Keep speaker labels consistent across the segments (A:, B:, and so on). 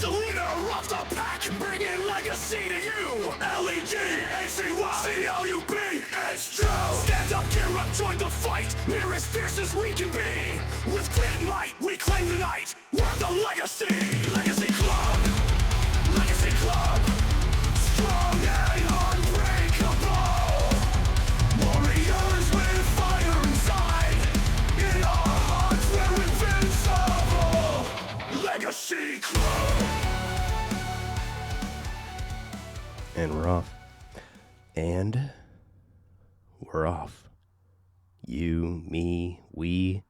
A: who's the leader of the pack, bringing legacy to you. Legacy-C-O-U-B, it's true. Stand up, gear up, join the fight. We're as fierce as we can be. With grit and might, we claim the night. We're the Legacy. Legacy Club. Legacy Club. Strong and unbreakable. Warriors with fire inside. In our hearts we're invincible. Legacy Club.
B: And we're off. And we're off. You, me, we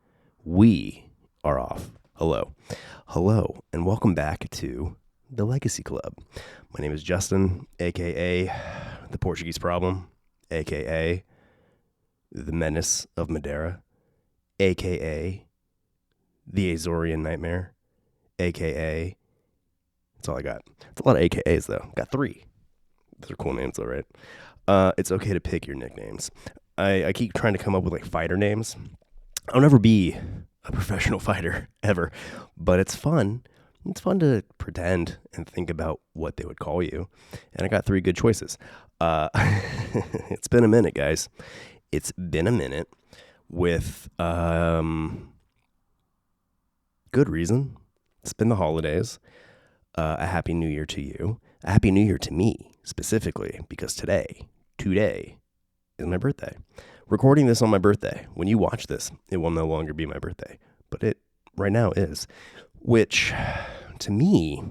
B: are off. Hello, and welcome back to the Legacy Club. My name is Justin, aka the Portuguese Problem, aka the Menace of Madeira, aka the Azorian Nightmare, aka, that's all I got. It's a lot of AKAs though. Got 3. Those are cool names though, right? It's okay to pick your nicknames. I keep trying to come up with like fighter names. I'll never be a professional fighter ever, but it's fun. It's fun to pretend and think about what they would call you. And I got 3 good choices. It's been a minute, guys. It's been a minute with good reason. It's been the holidays. A happy new year to you. A happy new year to me specifically, because today is my birthday. Recording this on my birthday. When you watch this, it will no longer be my birthday, but it right now is, which to me,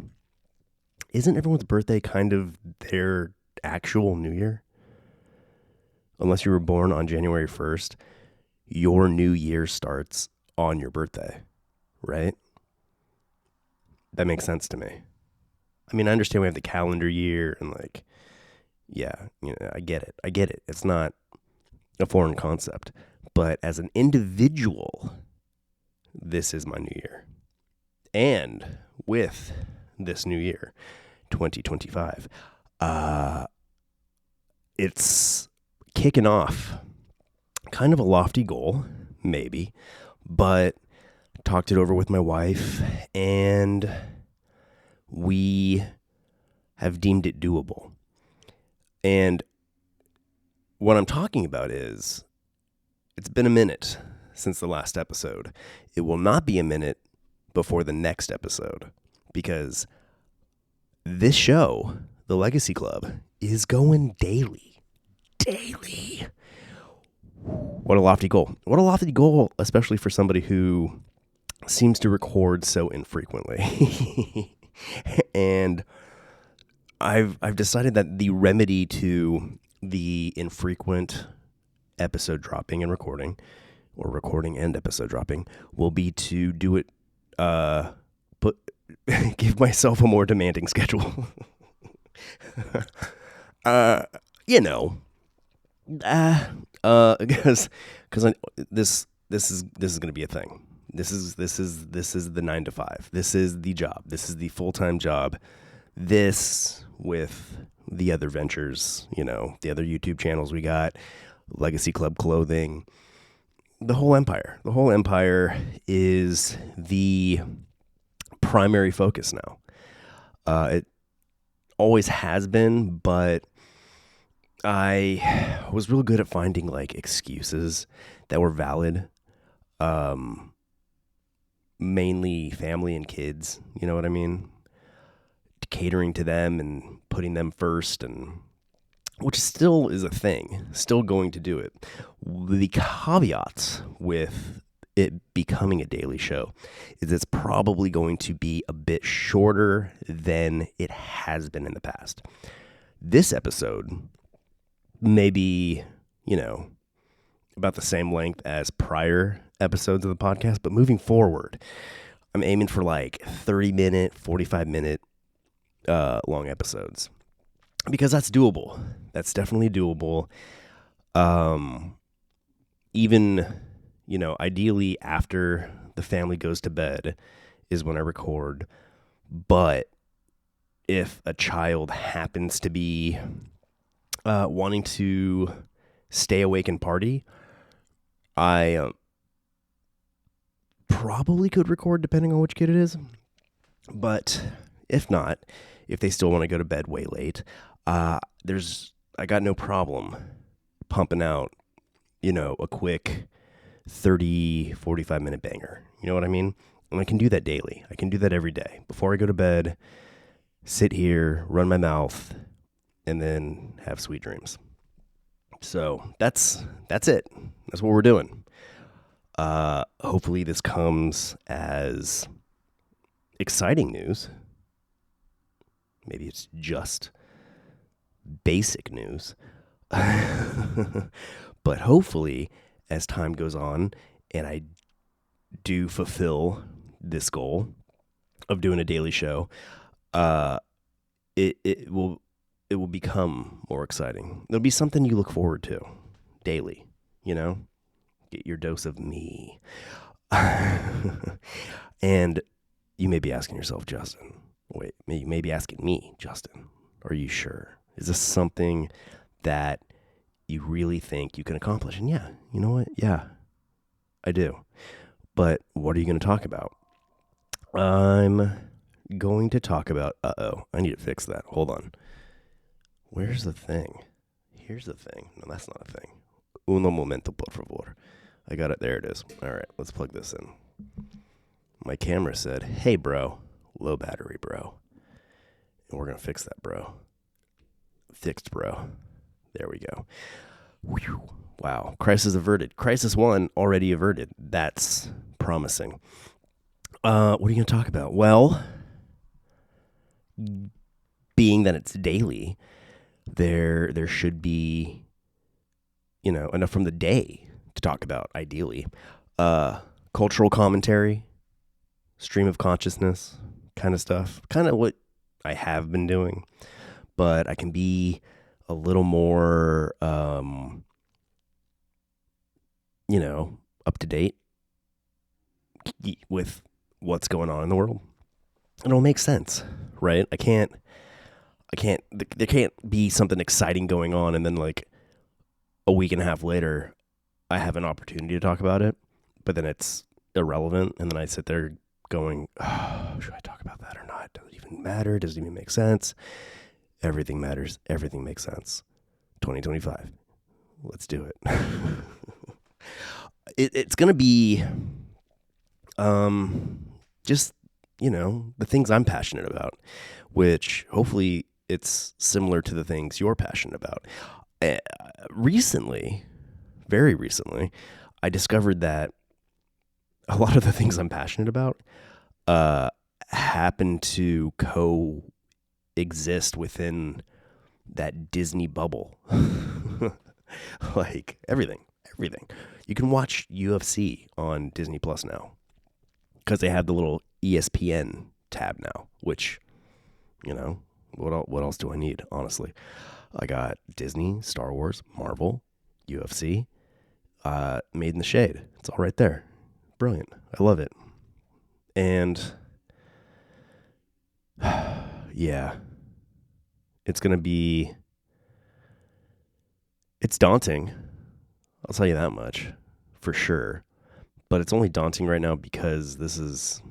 B: isn't everyone's birthday kind of their actual new year? Unless you were born on January 1st, your new year starts on your birthday, right? That makes sense to me. I mean, I understand we have the calendar year and like, yeah, you know, I get it. It's not a foreign concept, but as an individual, this is my new year. And with this new year, 2025, it's kicking off kind of a lofty goal, maybe, but talked it over with my wife and we have deemed it doable. And what I'm talking about is, it's been a minute since the last episode. It will not be a minute before the next episode, because this show, the Legacy Club, is going daily. What a lofty goal, especially for somebody who seems to record so infrequently. And I've decided that the remedy to the infrequent episode dropping and recording, or recording and episode dropping, will be to do it, give myself a more demanding schedule. Because this is going to be a thing. This is the 9 to 5. This is the job. This is the full-time job. This, with the other ventures, you know, the other YouTube channels we got, Legacy Club clothing, the whole empire. The whole empire is the primary focus now. It always has been, but I was real good at finding like excuses that were valid. Mainly family and kids, you know what I mean? Catering to them and putting them first, and which still is a thing, still going to do it. The caveats with it becoming a daily show is it's probably going to be a bit shorter than it has been in the past. This episode may be, you know, about the same length as prior episodes of the podcast, but moving forward, I'm aiming for like 30-minute, 45-minute long episodes, because that's doable. That's definitely doable. Even, you know, ideally after the family goes to bed is when I record. But if a child happens to be wanting to stay awake and party, I probably could record depending on which kid it is. But If not, if they still want to go to bed way late, I got no problem pumping out, a quick 30, 45-minute banger. You know what I mean? And I can do that daily. I can do that every day. Before I go to bed, sit here, run my mouth, and then have sweet dreams. So that's it. That's what we're doing. Hopefully this comes as exciting news. Maybe it's just basic news. But hopefully, as time goes on and I do fulfill this goal of doing a daily show, it will become more exciting. It'll be something you look forward to daily, Get your dose of me. And you may be asking yourself, Justin, you may be asking me, Justin, are you sure? Is this something that you really think you can accomplish? And yeah, you know what? Yeah, I do. But what are you going to talk about? I'm going to talk about, I need to fix that. Hold on. Where's the thing? Here's the thing. No, that's not a thing. Uno momento, por favor. I got it. There it is. All right, let's plug this in. My camera said, hey, bro, low battery, bro. And we're going to fix that, bro. Fixed, bro. There we go. Whew. Wow. Crisis averted. Crisis 1 already averted. That's promising. What are you going to talk about? Well, being that it's daily, there should be, enough from the day to talk about, ideally. Cultural commentary, stream of consciousness kind of stuff. Kind of what I have been doing. But I can be a little more, up to date with what's going on in the world. It'll make sense, right? There can't be something exciting going on and then like a week and a half later, I have an opportunity to talk about it, but then it's irrelevant. And then I sit there going, should I talk about that or not? Does it even matter? Does it even make sense? Everything matters. Everything makes sense. 2025. Let's do it. It's going to be just, the things I'm passionate about, which hopefully it's similar to the things you're passionate about. Very recently, I discovered that a lot of the things I'm passionate about happen to coexist within that Disney bubble. Like everything. You can watch UFC on Disney Plus now because they have the little ESPN tab now, which, what else do I need, honestly? I got Disney, Star Wars, Marvel, UFC, Made in the Shade. It's all right there. Brilliant. I love it. And yeah, it's daunting. I'll tell you that much for sure. But it's only daunting right now because this is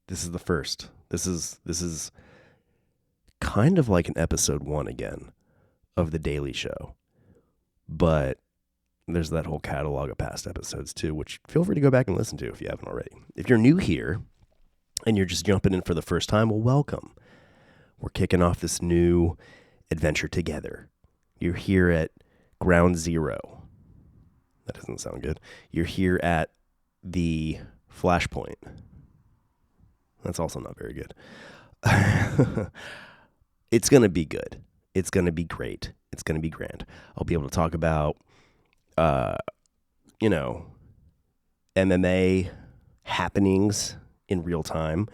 B: the first. This is kind of like an episode 1 again of The Daily Show. But there's that whole catalog of past episodes too, which feel free to go back and listen to if you haven't already. If you're new here and you're just jumping in for the first time, well, welcome. We're kicking off this new adventure together. You're here at ground zero. That doesn't sound good. You're here at the flashpoint. That's also not very good. It's going to be good. It's going to be great. It's going to be grand. I'll be able to talk about, MMA happenings in real time.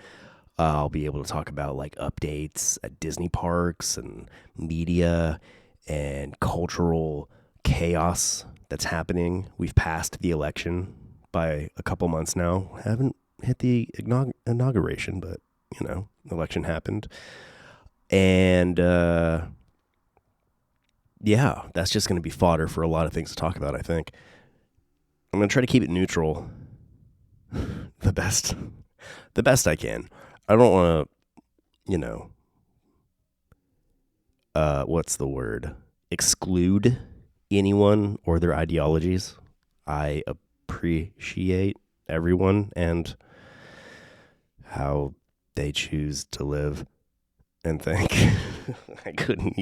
B: I'll be able to talk about like updates at Disney parks and media and cultural chaos that's happening. We've passed the election by a couple months now. Haven't hit the inauguration, but the election happened. And yeah, that's just going to be fodder for a lot of things to talk about, I think. I'm going to try to keep it neutral the best I can. I don't want you know, what's the word? Exclude anyone or their ideologies. I appreciate everyone and how they choose to live and think. I couldn't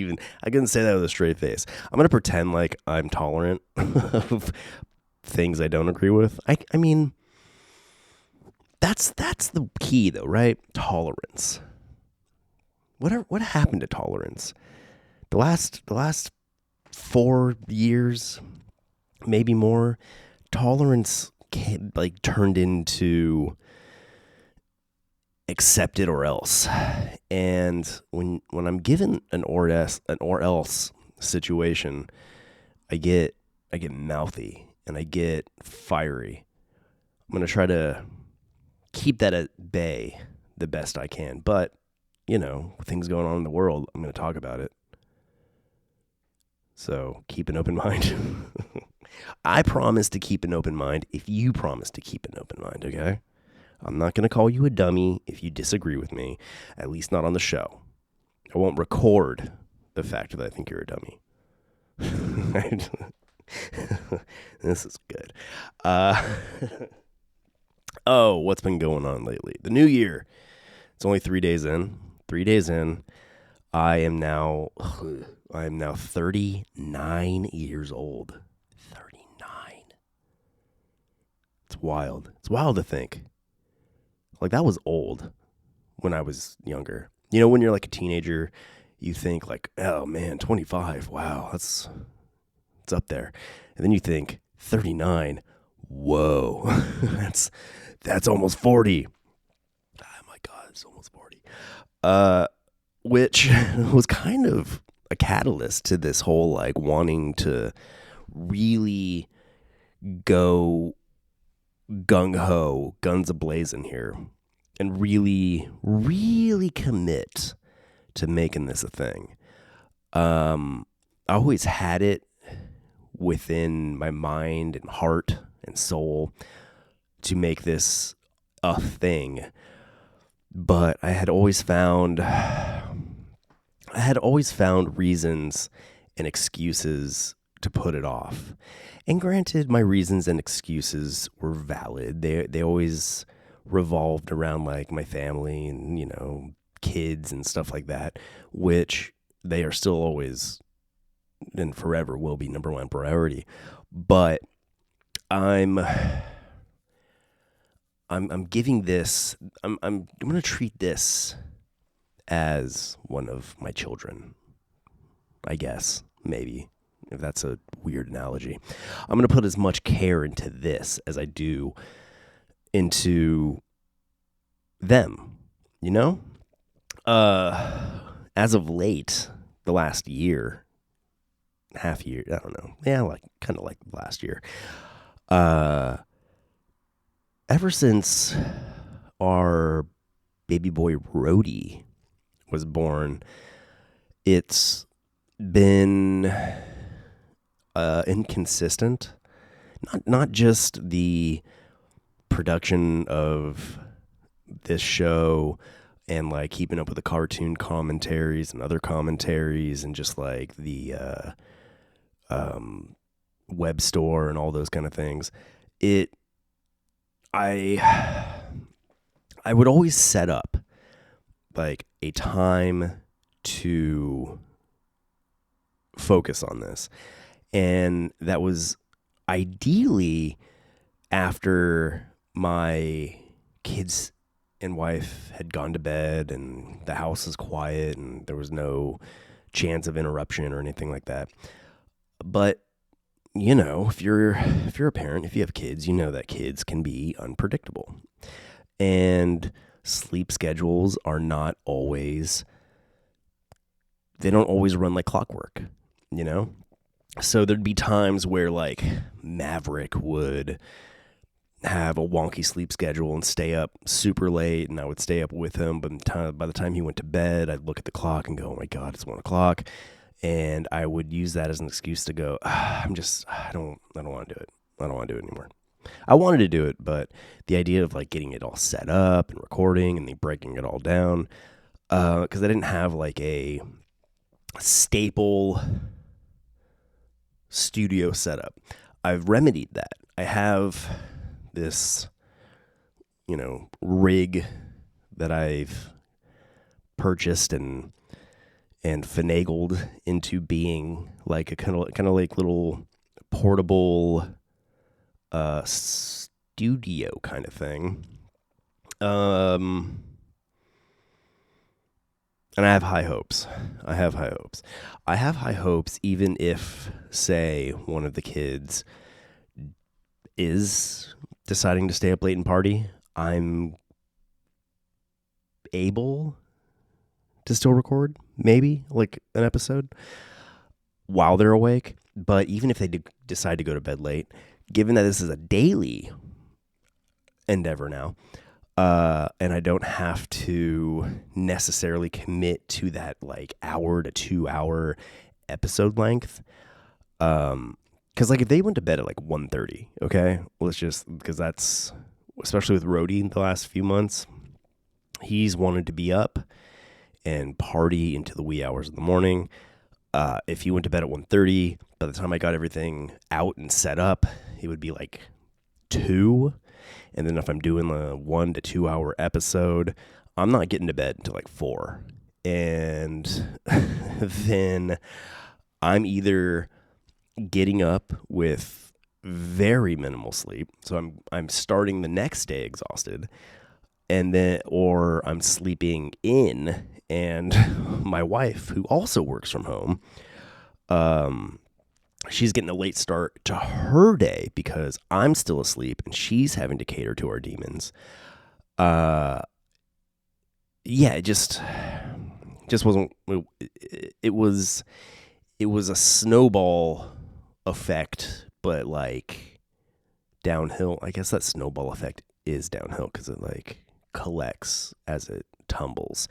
B: say that with a straight face. I'm going to pretend like I'm tolerant of things I don't agree with. I mean, that's the key though, right? Tolerance. What happened to tolerance? The last 4 years, maybe more, tolerance turned into accept it or else. And when I'm given an or else situation, I get mouthy and I get fiery. I'm going to try to keep that at bay the best I can. But, things going on in the world, I'm going to talk about it. So keep an open mind. I promise to keep an open mind if you promise to keep an open mind, okay? I'm not going to call you a dummy if you disagree with me, at least not on the show. I won't record the fact that I think you're a dummy. This is good. What's been going on lately? The new year. It's only 3 days in. 3 days in. I am now 39 years old. 39. It's wild. It's wild to think. Like, that was old when I was younger. When you're like a teenager, you think like, oh man, 25. Wow, it's up there. And then you think 39. Whoa, that's almost 40. Oh my God, it's almost 40. Which was kind of a catalyst to this whole like wanting to really go gung-ho, guns a-blazing here, and really, really commit to making this a thing. I always had it within my mind and heart and soul to make this a thing, but I had always found reasons and excuses to put it off. And granted, my reasons and excuses were valid. They always revolved around like my family and, kids and stuff like that, which they are still always and forever will be number one priority. But I'm giving this, I'm going to treat this as one of my children, I guess, maybe. If that's a weird analogy. I'm going to put as much care into this as I do into them, As of late, the last year, half year, I don't know. Yeah, kind of like last year. Ever since our baby boy Rhodey was born, it's been inconsistent. Not just the production of this show and like keeping up with the cartoon commentaries and other commentaries and just like the web store and all those kind of things. I would always set up like a time to focus on this. And that was ideally after my kids and wife had gone to bed and the house was quiet and there was no chance of interruption or anything like that. But, if you're a parent, if you have kids, that kids can be unpredictable. And sleep schedules are not always, they don't always run like clockwork, So there'd be times where like Maverick would have a wonky sleep schedule and stay up super late, and I would stay up with him. But by the time he went to bed, I'd look at the clock and go, "Oh my God, it's 1 o'clock," and I would use that as an excuse to go, I don't want to do it. I don't want to do it anymore. I wanted to do it, but the idea of like getting it all set up and recording and then breaking it all down, because I didn't have like a staple studio setup. I've remedied that. I have this, rig that I've purchased and finagled into being like a kind of like little portable studio kind of thing. And I have high hopes. I have high hopes even if, say, one of the kids is deciding to stay up late and party. I'm able to still record, maybe, like an episode while they're awake. But even if they decide to go to bed late, given that this is a daily endeavor now, and I don't have to necessarily commit to that like hour to 2 hour episode length. Cause like if they went to bed at like 1:30, okay, because that's, especially with Rhodey the last few months, he's wanted to be up and party into the wee hours of the morning. If he went to bed at 1:30, by the time I got everything out and set up, it would be like 2. And then if I'm doing a 1 to 2 hour episode, I'm not getting to bed until like 4. And then I'm either getting up with very minimal sleep, so I'm starting the next day exhausted, or I'm sleeping in, and my wife, who also works from home, she's getting a late start to her day because I'm still asleep and she's having to cater to our demons. It just wasn't. It was a snowball effect, but like downhill. I guess that snowball effect is downhill because it like collects as it tumbles.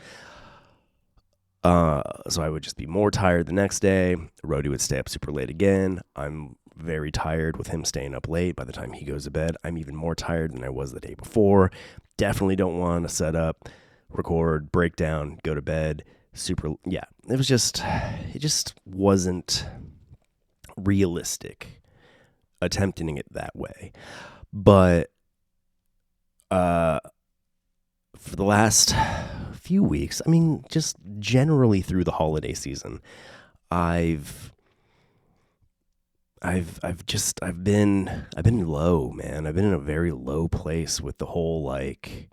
B: So I would just be more tired the next day. Rhodey would stay up super late again. I'm very tired with him staying up late. By the time he goes to bed, I'm even more tired than I was the day before. Definitely don't want to set up, record, break down, go to bed. It just wasn't realistic attempting it that way. But for the last few weeks, I mean, just generally through the holiday season, I've been low, man. I've been in a very low place with the whole like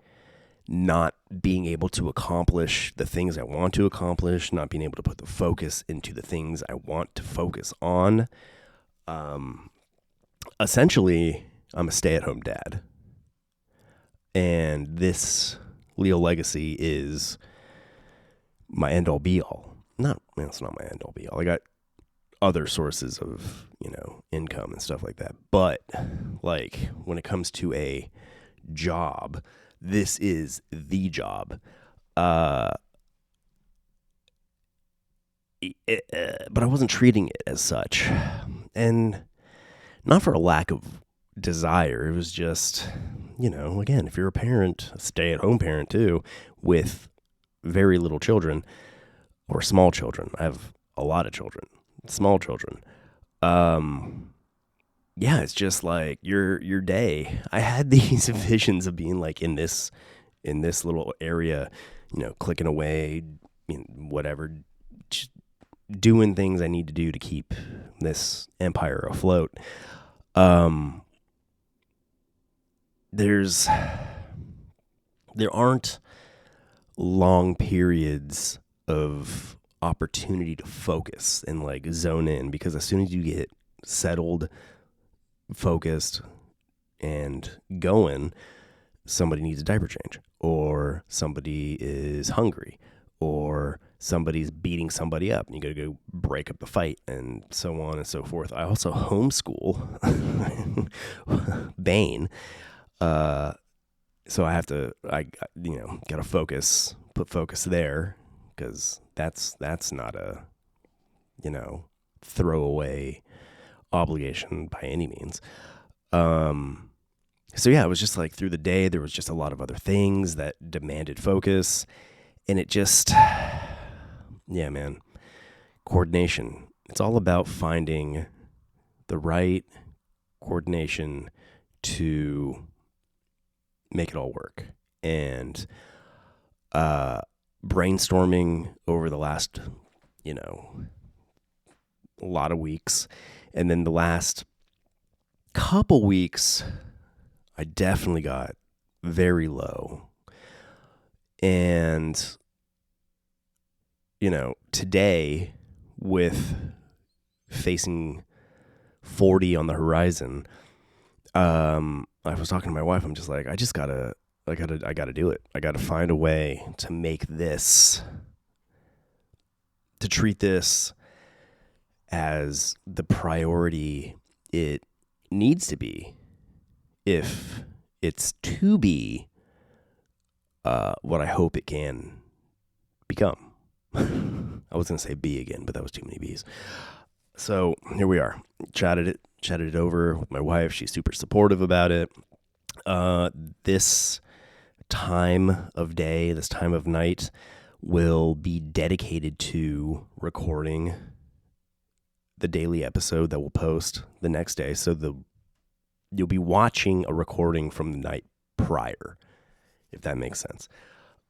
B: not being able to accomplish the things I want to accomplish, not being able to put the focus into the things I want to focus on. Essentially, I'm a stay-at-home dad. And this Leal legacy is my end-all be-all. It's not my end-all be-all. I got other sources of, income and stuff like that. But, like, when it comes to a job, this is the job. But I wasn't treating it as such. And not for a lack of desire. It was just, again, if you're a parent, a stay-at-home parent too, with very little children or small children. I have a lot of children, small children. It's just like your day. I had these visions of being like in this little area, clicking away, whatever, just doing things I need to do to keep this empire afloat. There aren't long periods of opportunity to focus and like zone in, because as soon as you get settled, focused, and going, somebody needs a diaper change, or somebody is hungry, or somebody's beating somebody up and you gotta go break up the fight, and so on and so forth. I also homeschool Bane. So I gotta put focus there, because that's not a, throwaway obligation by any means. It was just like through the day, there was just a lot of other things that demanded focus. And it just, yeah, man, coordination. It's all about finding the right coordination to make it all work. And brainstorming over the last, a lot of weeks. And then the last couple weeks, I definitely got very low. And, today, with facing 40 on the horizon, I was talking to my wife. I'm just like, I gotta do it. I gotta find a way to make this, to treat this as the priority it needs to be, if it's to be what I hope it can become. I was going to say be again, but that was too many B's. So here we are. Chatted it over with my wife. She's super supportive about it. This time of day, this time of night will be dedicated to recording the daily episode that we'll post the next day. So you'll be watching a recording from the night prior, if that makes sense.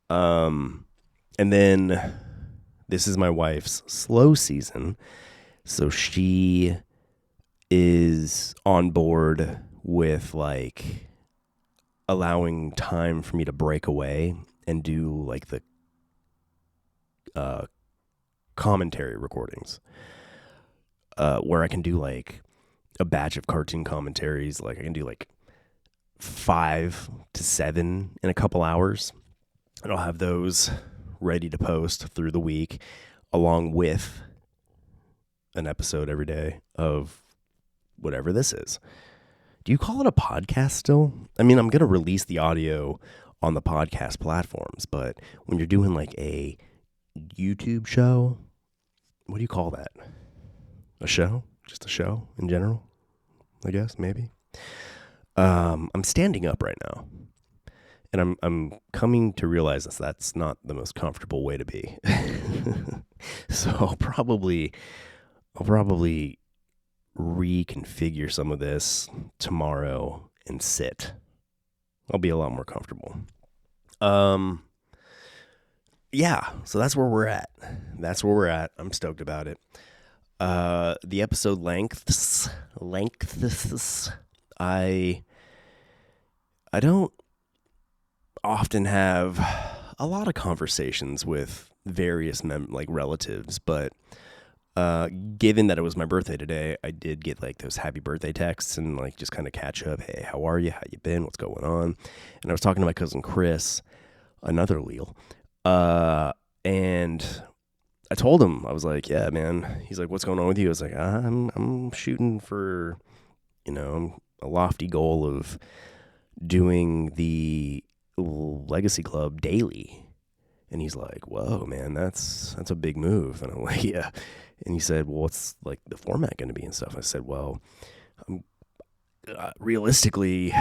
B: And then this is my wife's slow season. So she is on board with like allowing time for me to break away and do like the commentary recordings, where I can do like a batch of cartoon commentaries. Like I can do like 5 to 7 in a couple hours, and I'll have those ready to post through the week, along with an episode every day of whatever this is. Do you call it a podcast still? I mean, I'm going to release the audio on the podcast platforms, but when you're doing like a YouTube show, what do you call that? A show? Just a show in general, I guess, maybe. I'm standing up right now, and I'm coming to realize that's not the most comfortable way to be. So I'll probably reconfigure some of this tomorrow and sit. I'll be a lot more comfortable. Yeah, so that's where we're at. I'm stoked about it. The episode lengths. I don't often have a lot of conversations with various relatives, but given that it was my birthday today, I did get like those happy birthday texts and like just kind of catch up. Hey, how are you? How you been? What's going on? And I was talking to my cousin Chris, another Leal, and I told him, I was like, yeah, man. He's like, what's going on with you? I was like, I'm shooting for, a lofty goal of doing the Legacy Club daily. And he's like, whoa, man, that's a big move. And I'm like, yeah. And he said, well, what's like the format going to be and stuff? I said, well, realistically,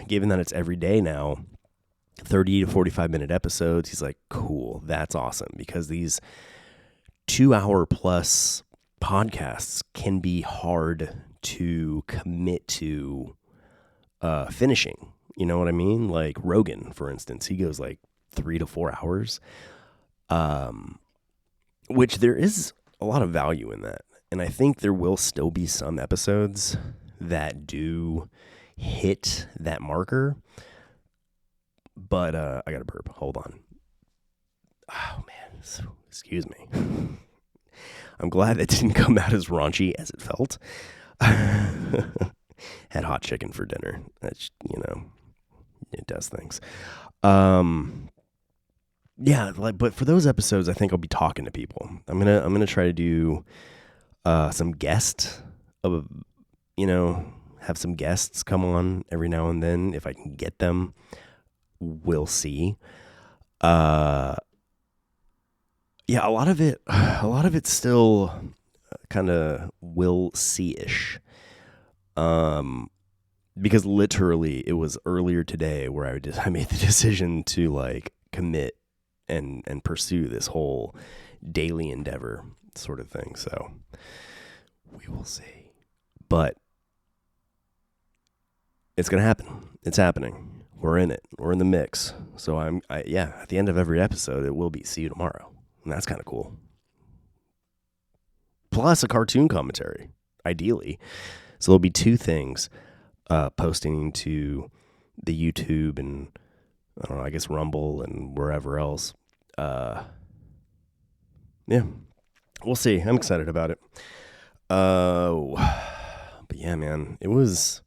B: given that it's every day now, 30 to 45 minute episodes, he's like, cool, that's awesome, because these 2-hour plus podcasts can be hard to commit to finishing. You know what I mean? Like Rogan, for instance, he goes like 3 to 4 hours, which there is a lot of value in that. And I think there will still be some episodes that do hit that marker. But I got a burp. Hold on. Oh, man. Excuse me. I'm glad that didn't come out as raunchy as it felt. Had hot chicken for dinner. That's, it does things. Yeah, but for those episodes, I think I'll be talking to people. I'm gonna try to do some guests of, have some guests come on every now and then if I can get them. We'll see. Yeah, a lot of it's still kind of will see-ish. Because literally it was earlier today where I made the decision to like commit and pursue this whole daily endeavor sort of thing. So we will see. But it's going to happen. It's happening. We're in it. We're in the mix. So at the end of every episode, it will be see you tomorrow. And that's kind of cool. Plus a cartoon commentary, ideally. So there'll be two things posting to the YouTube and, I don't know, I guess Rumble and wherever else. Yeah, we'll see. I'm excited about it. But yeah, man, it was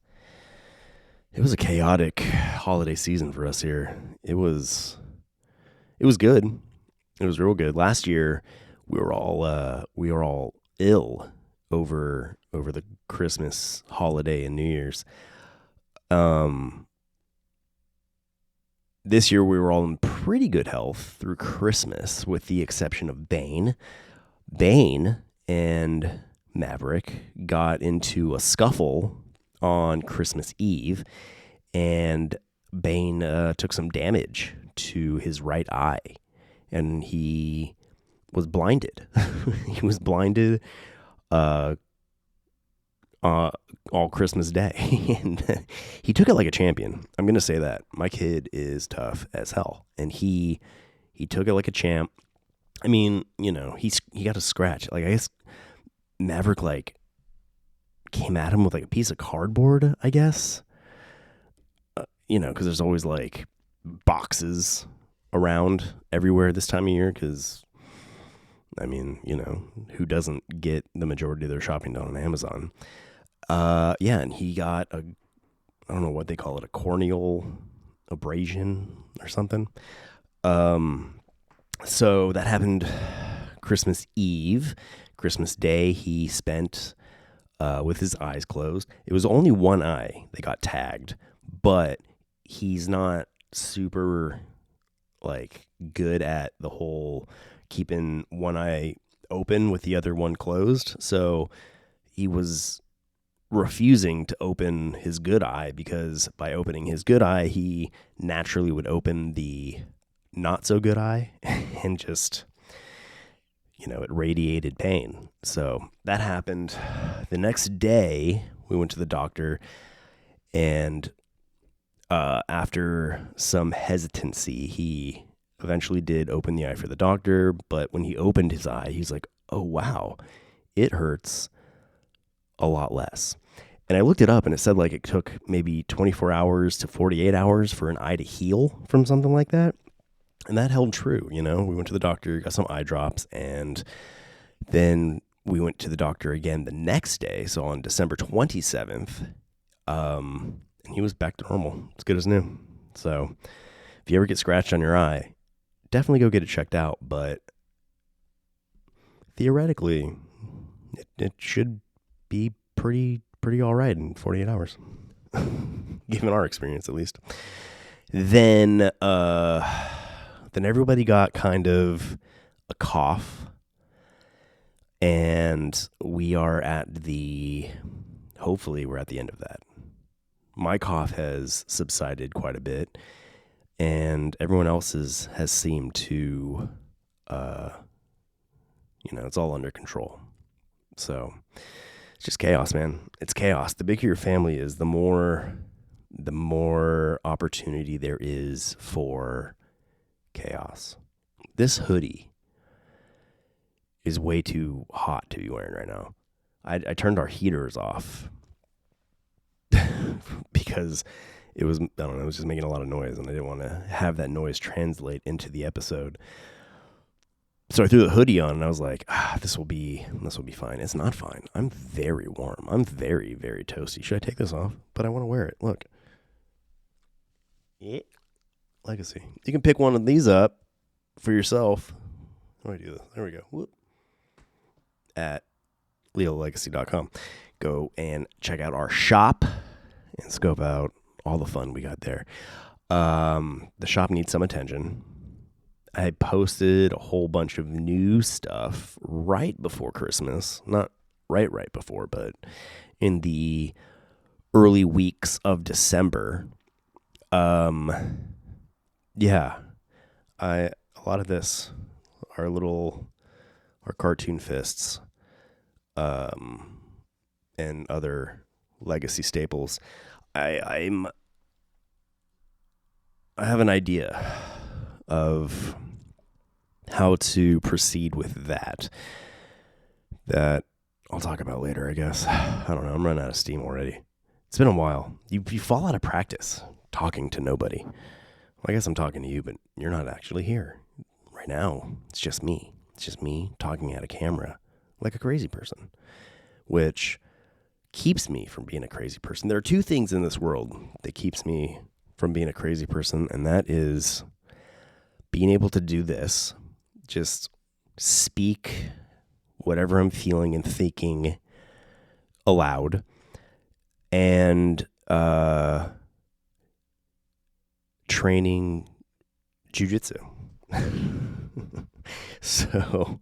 B: a chaotic holiday season for us here. It was good. It was real good. Last year we were all ill over the Christmas holiday and New Year's. This year we were all in pretty good health through Christmas, with the exception of Bane. Bane and Maverick got into a scuffle on Christmas Eve, and Bane took some damage to his right eye, and he was blinded. He was blinded all Christmas Day, and he took it like a champion. I'm gonna say that. My kid is tough as hell, and he took it like a champ. I mean, you know, he got a scratch. Like, I guess Maverick like came at him with like a piece of cardboard, I guess. You know, because there's always like boxes around everywhere this time of year, because I mean, you know, who doesn't get the majority of their shopping done on Amazon? Yeah, and he got I don't know what they call it, a corneal abrasion or something. So that happened Christmas Eve. Christmas Day, he spent with his eyes closed. It was only one eye that got tagged, but he's not super like good at the whole keeping one eye open with the other one closed. So he was refusing to open his good eye, because by opening his good eye, he naturally would open the not so good eye, and just, you know, it radiated pain. So that happened. The next day we went to the doctor, and after some hesitancy, he eventually did open the eye for the doctor. But when he opened his eye, he's like, oh wow, it hurts a lot less. And I looked it up, and it said like it took maybe 24 hours to 48 hours for an eye to heal from something like that. And that held true. You know, we went to the doctor, got some eye drops, and then we went to the doctor again the next day. So on December 27th, and he was back to normal. It's good as new. So if you ever get scratched on your eye, definitely go get it checked out. But theoretically, it should be pretty all right in 48 hours, given our experience at least. Then everybody got kind of a cough, and hopefully we're at the end of that. My cough has subsided quite a bit, and everyone else's has seemed to, it's all under control. So it's just chaos, man. It's chaos. The bigger your family is, the more opportunity there is for chaos. This hoodie is way too hot to be wearing right now. I turned our heaters off because it was just making a lot of noise, and I didn't want to have that noise translate into the episode. So I threw the hoodie on, and I was like, this will be fine. It's not fine. I'm very warm. I'm very, very toasty. Should I take this off? But I want to wear it. Look. Yeah. Legacy. You can pick one of these up for yourself. How do I do this? There we go. Whoop. At lealegacy.com. Go and check out our shop and scope out all the fun we got there. The shop needs some attention. I posted a whole bunch of new stuff right before Christmas. Not right before, but in the early weeks of December. Yeah. A a lot of this, our cartoon fists, and other legacy staples. I have an idea of how to proceed with that I'll talk about later, I guess. I don't know. I'm running out of steam already. It's been a while. You fall out of practice talking to nobody. Well, I guess I'm talking to you, but you're not actually here. Right now, it's just me. It's just me talking at a camera like a crazy person, which keeps me from being a crazy person. There are two things in this world that keeps me from being a crazy person, and that is being able to do this, just speak whatever I'm feeling and thinking aloud, and training Jiu-Jitsu. So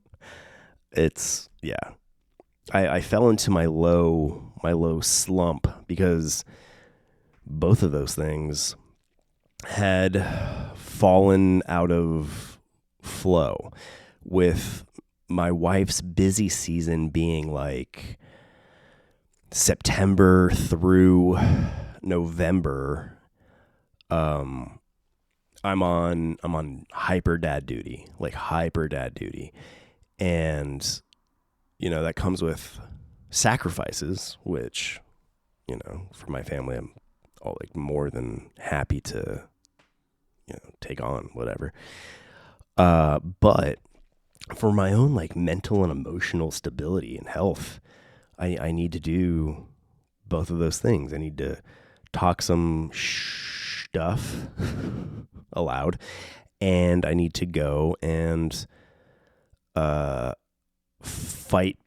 B: it's, yeah. I fell into my low slump because both of those things had fallen out of flow, with my wife's busy season being like September through November. I'm on hyper dad duty, and that comes with sacrifices, which for my family I'm all more than happy to take on, whatever. But for my own mental and emotional stability and health, I need to do both of those things. I need to talk some stuff aloud, and I need to go and fight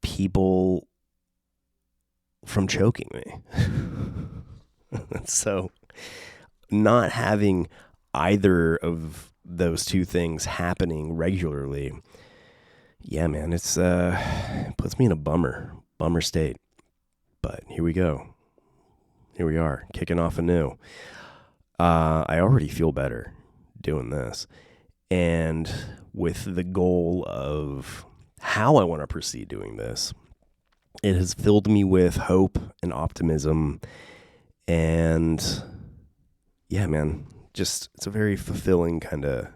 B: people from choking me. So not having either of those two things happening regularly, yeah, man, it puts me in a bummer state. But here we go. Here we are, kicking off anew. I already feel better doing this, and with the goal of how I want to proceed doing this, it has filled me with hope and optimism, and yeah, man, just it's a very fulfilling kind of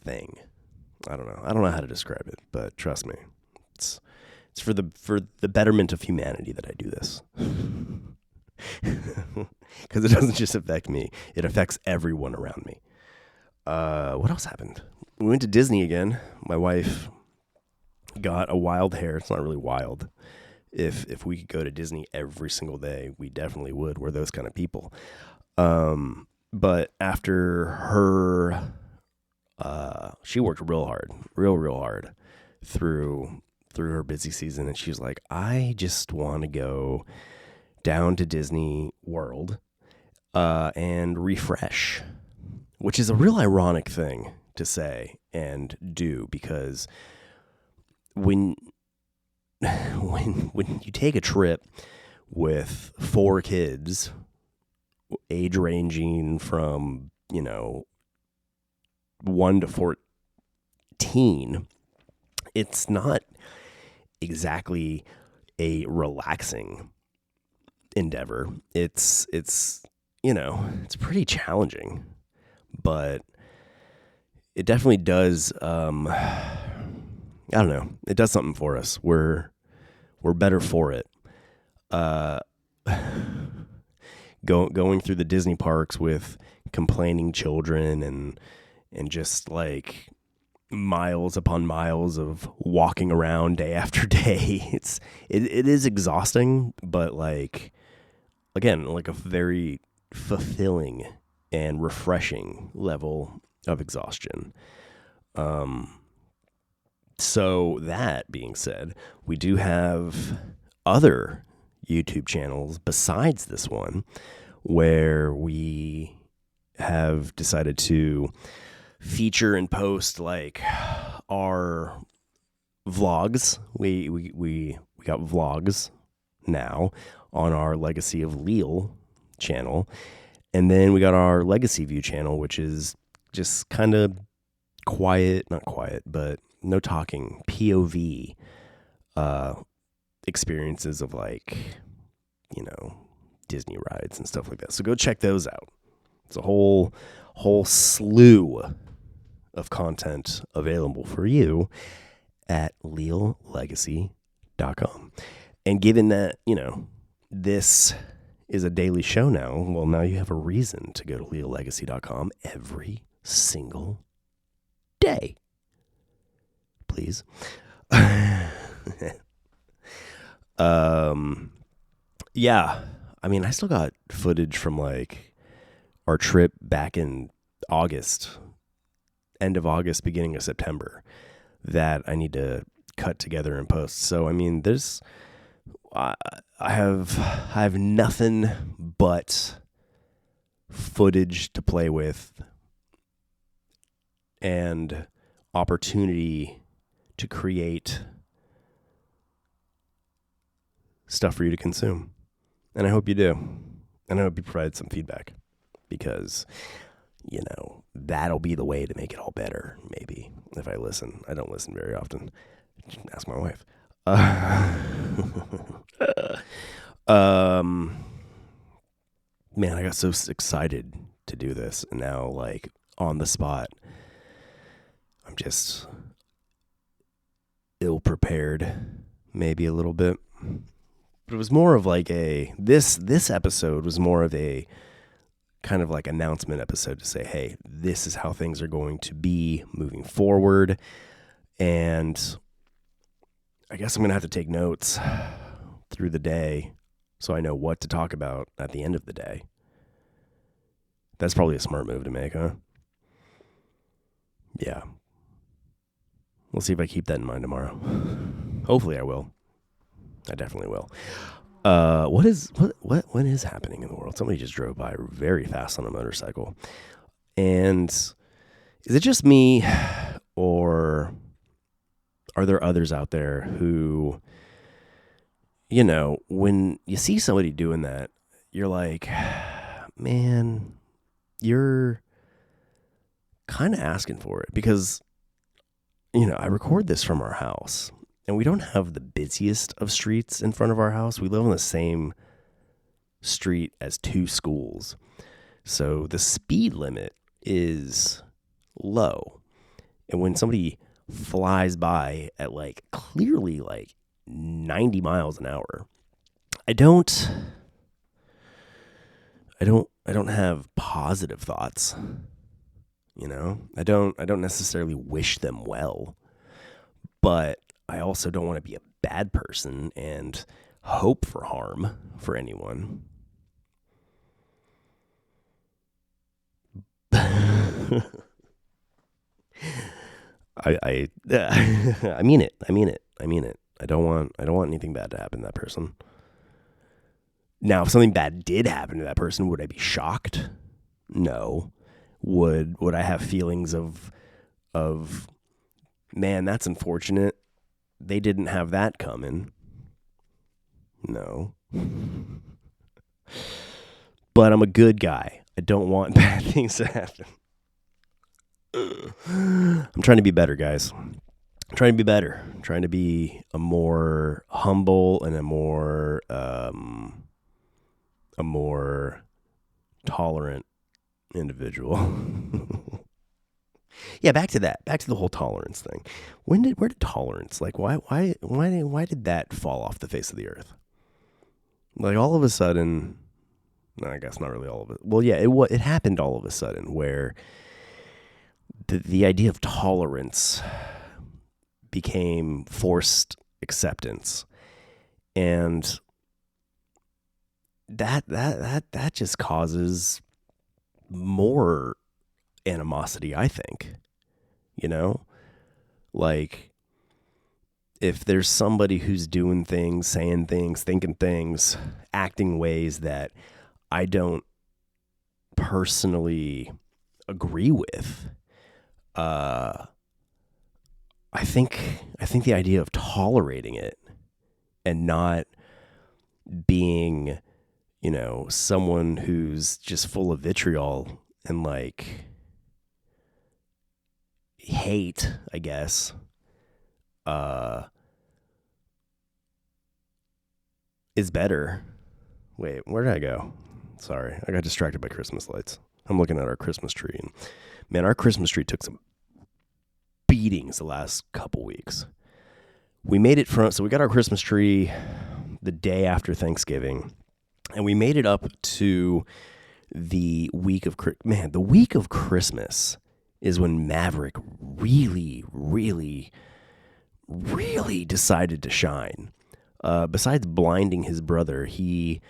B: thing. I don't know how to describe it, but trust me, it's for the betterment of humanity that I do this. Because it doesn't just affect me, it affects everyone around me. What else happened? We went to Disney again. My wife got a wild hair. It's not really wild. If we could go to Disney every single day, we definitely would. We're those kind of people. But after her, she worked real hard through her busy season, and she was like, I just want to go down to Disney World and refresh, which is a real ironic thing to say and do, because when you take a trip with 4 kids, age ranging from 1 to 14, it's not exactly a relaxing endeavor. It's pretty challenging, but it definitely does I don't know, it does something for us. We're better for it. Going through the Disney parks with complaining children and just miles upon miles of walking around day after day. It is exhausting, but again, a very fulfilling and refreshing level of exhaustion. So that being said, we do have other YouTube channels besides this one where we have decided to feature and post our vlogs. We got vlogs now on our Legacy of Leal channel, and then we got our Legacy View channel, which is just kind of not quiet, but no talking, POV experiences of like, Disney rides and stuff like that. So go check those out. It's a whole slew of content available for you at leallegacy.com. And given that, this is a daily show now, well, now you have a reason to go to leallegacy.com every single day. Please. Yeah. I mean, I still got footage from like our trip back in August, end of August, beginning of September, that I need to cut together and post. So, I mean, I have nothing but footage to play with and opportunity to create stuff for you to consume. And I hope you do. And I hope you provide some feedback, because, that'll be the way to make it all better, maybe, if I listen. I don't listen very often. Ask my wife. Man, I got so excited to do this, and now, like, on the spot, I'm just ill-prepared, maybe a little bit. But it was more of like this episode was more of a kind of like announcement episode to say, hey, this is how things are going to be moving forward. And I guess I'm going to have to take notes through the day so I know what to talk about at the end of the day. That's probably a smart move to make, huh? Yeah. We'll see if I keep that in mind tomorrow. Hopefully I will. I definitely will. What is happening in the world? Somebody just drove by very fast on a motorcycle. And is it just me, or are there others out there who, when you see somebody doing that, you're like, man, you're kind of asking for it, because, I record this from our house. And we don't have the busiest of streets in front of our house. We live on the same street as two schools. So the speed limit is low. And when somebody flies by at like clearly like 90 miles an hour, I don't have positive thoughts. I don't necessarily wish them well, but I also don't want to be a bad person and hope for harm for anyone. I mean it. I don't want anything bad to happen to that person. Now, if something bad did happen to that person, would I be shocked? No. Would I have feelings of man, that's unfortunate, they didn't have that coming? No. But I'm a good guy. I don't want bad things to happen. I'm trying to be better, guys. I'm trying to be better. I'm trying to be a more humble and a more tolerant individual. Yeah, back to that. Back to the whole tolerance thing. Where did tolerance, like, why did that fall off the face of the earth? Like, all of a sudden, I guess not really all of it. Well, yeah, it happened all of a sudden, where the idea of tolerance became forced acceptance, and that just causes more animosity, I think. Like, if there's somebody who's doing things, saying things, thinking things, acting ways that I don't personally agree with, I think the idea of tolerating it and not being, someone who's just full of vitriol and like hate, I guess, is better. Wait, where did I go? Sorry, I got distracted by Christmas lights. I'm looking at our Christmas tree, and man, our Christmas tree took some beatings the last couple weeks. We made it so we got our Christmas tree the day after Thanksgiving, and we made it up to the week of the week of Christmas is when Maverick really, really, really decided to shine. Besides blinding his brother, he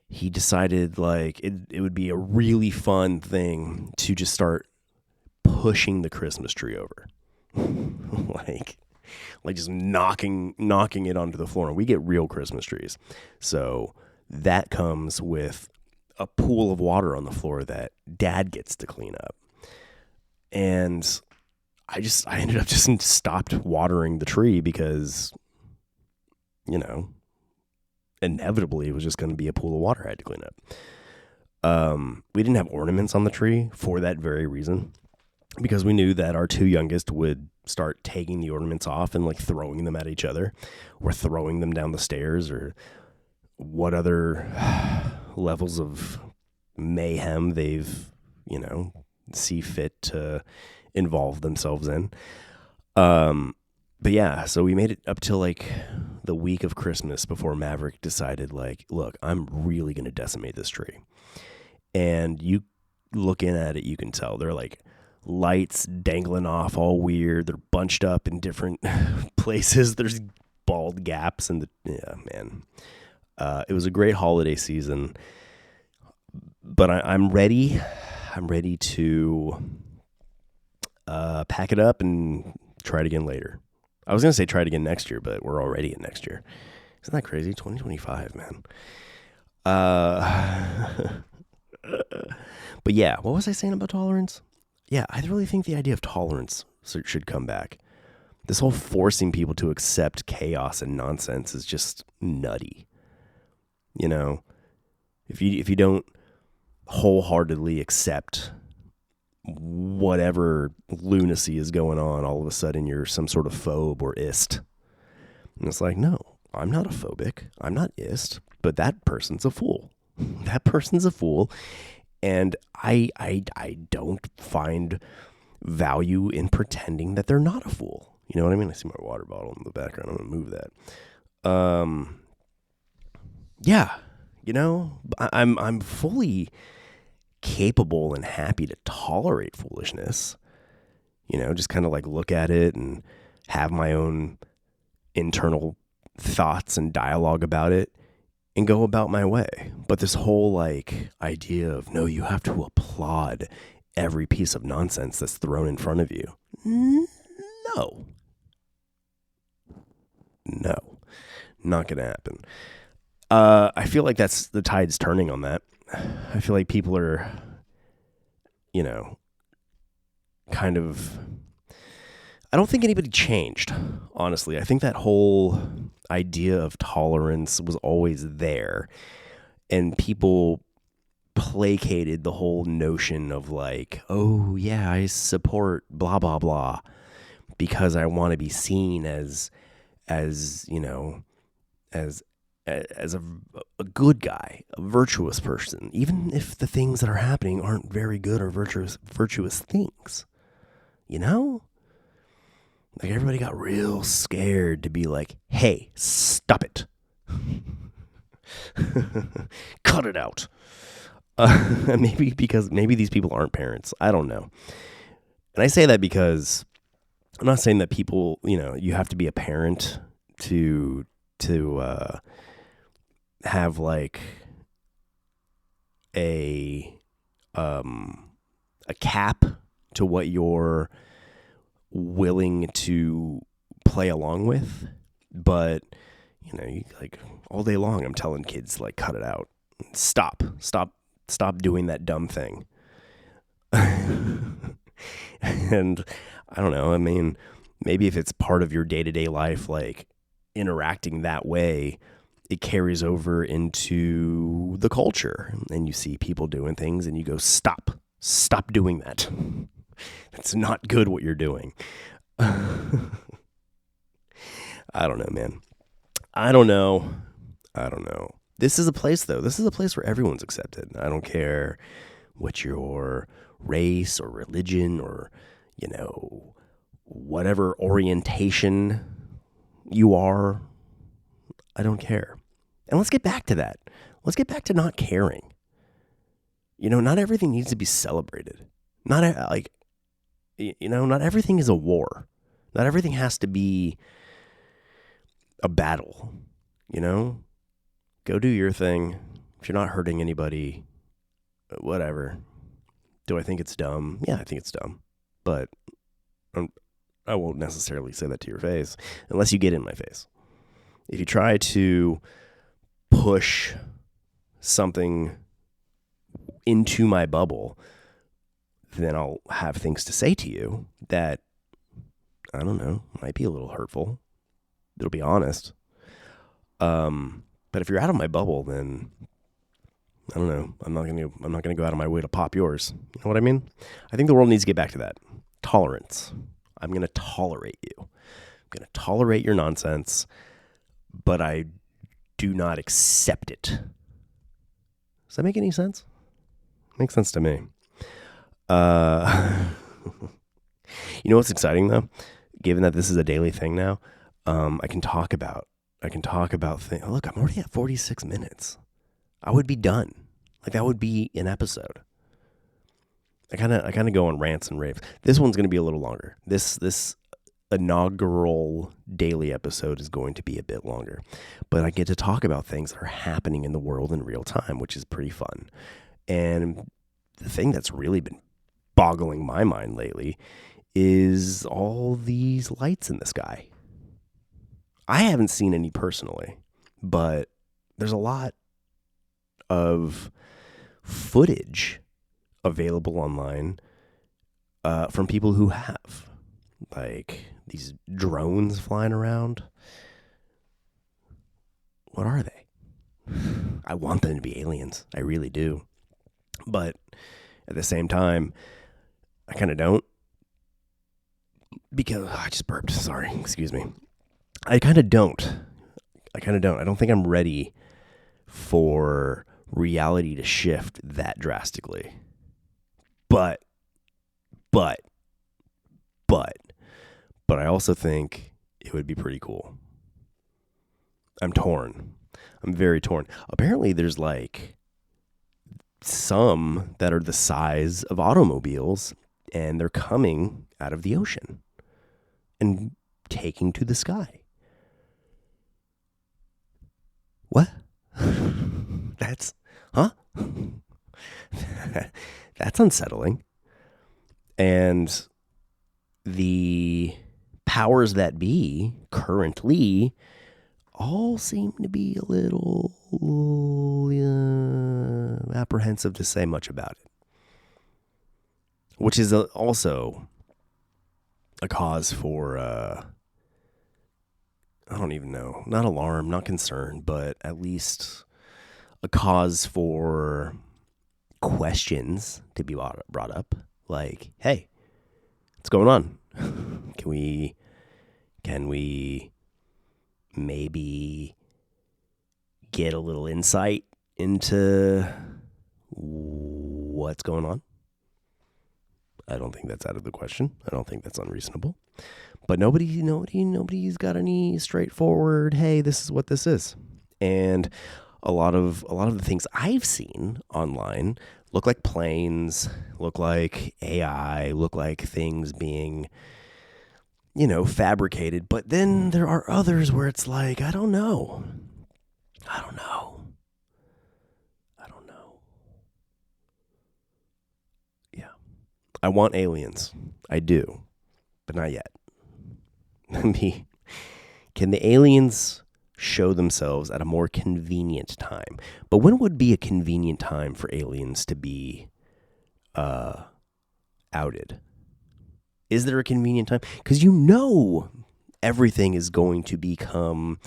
B: decided like it would be a really fun thing to just start pushing the Christmas tree over. like just knocking it onto the floor. And we get real Christmas trees. So that comes with a pool of water on the floor that Dad gets to clean up. And I ended up just stopped watering the tree because, you know, inevitably it was just going to be a pool of water I had to clean up. We didn't have ornaments on the tree for that very reason, because we knew that our two youngest would start taking the ornaments off and like throwing them at each other or throwing them down the stairs or what other levels of mayhem they've, you know, see fit to involve themselves in. But yeah, so we made it up till like the week of Christmas before Maverick decided like, look, I'm really going to decimate this tree. And you looking at it, you can tell they're like lights dangling off all weird. They're bunched up in different places. There's bald gaps in man. It was a great holiday season, but I'm ready. I'm ready to pack it up and try it again later. I was going to say try it again next year, but we're already in next year. Isn't that crazy? 2025, man. But yeah, what was I saying about tolerance? Yeah, I really think the idea of tolerance should come back. This whole forcing people to accept chaos and nonsense is just nutty. You know, if you don't wholeheartedly accept whatever lunacy is going on, all of a sudden you're some sort of phobe or ist. And it's like, no, I'm not a phobic. I'm not ist, but that person's a fool. That person's a fool. And I don't find value in pretending that they're not a fool. You know what I mean? I see my water bottle in the background. I'm going to move that. Yeah, you know, I'm fully capable and happy to tolerate foolishness. You know, just kind of like look at it and have my own internal thoughts and dialogue about it and go about my way. But this whole like idea of, no, you have to applaud every piece of nonsense that's thrown in front of you. No, not going to happen. I feel like that's the tide's turning on that. I feel like people are, you know, kind of, I don't think anybody changed, honestly. I think that whole idea of tolerance was always there, and people placated the whole notion of like, oh yeah, I support blah, blah, blah, because I want to be seen as, you know, as a good guy, a virtuous person, even if the things that are happening aren't very good or virtuous things, you know? Like everybody got real scared to be like, hey, stop it. Cut it out. Maybe these people aren't parents. I don't know. And I say that because I'm not saying that people, you know, you have to be a parent to have like a cap to what you're willing to play along with. But, you know, you like all day long I'm telling kids like, cut it out. Stop doing that dumb thing. And I don't know, I mean, maybe if it's part of your day-to-day life, like interacting that way, it carries over into the culture, and you see people doing things and you go, stop doing that. That's not good what you're doing. I don't know, man. I don't know. This is a place, though. This is a place where everyone's accepted. I don't care what your race or religion or, whatever orientation you are. I don't care. And let's get back to that. Let's get back to not caring. Not everything needs to be celebrated. Not everything is a war. Not everything has to be a battle. Go do your thing. If you're not hurting anybody, whatever. Do I think it's dumb? Yeah, I think it's dumb. But I won't necessarily say that to your face unless you get in my face. If you try to push something into my bubble, then I'll have things to say to you that, I don't know, might be a little hurtful. It'll be honest. But if you're out of my bubble, then I don't know. I'm not gonna go out of my way to pop yours. You know what I mean? I think the world needs to get back to that. Tolerance. I'm gonna tolerate you. I'm gonna tolerate your nonsense, but I do not accept it. Does that make any sense? Makes sense to me. What's exciting though? Given that this is a daily thing now, I can talk about things. Look, I'm already at 46 minutes. I would be done. Like, that would be an episode. I kind of go on rants and raves. This one's going to be a little longer. This inaugural daily episode is going to be a bit longer, but I get to talk about things that are happening in the world in real time, which is pretty fun. And the thing that's really been boggling my mind lately is all these lights in the sky. I haven't seen any personally, but there's a lot of footage available online from people who have, like, these drones flying around. What are they? I want them to be aliens. I really do. But at the same time, I kind of don't. Because I just burped. Sorry. Excuse me. I kind of don't. I don't think I'm ready for reality to shift that drastically. But I also think it would be pretty cool. I'm torn. I'm very torn. Apparently there's like some that are the size of automobiles, and they're coming out of the ocean and taking to the sky. What? That's unsettling. And the powers that be currently all seem to be a little apprehensive to say much about it, which is also a cause for I don't even know, not alarm, not concern, but at least a cause for questions to be brought up. Like, hey, what's going on? Can we maybe get a little insight into what's going on? I don't think that's out of the question. I don't think that's unreasonable. But nobody's got any straightforward, hey, this is what this is. And a lot of the things I've seen online look like planes, look like AI, look like things being, fabricated. But then there are others where it's like, I don't know. Yeah. I want aliens. I do. But not yet. Can the aliens show themselves at a more convenient time? But when would be a convenient time for aliens to be outed? Is there a convenient time? Because everything is going to become...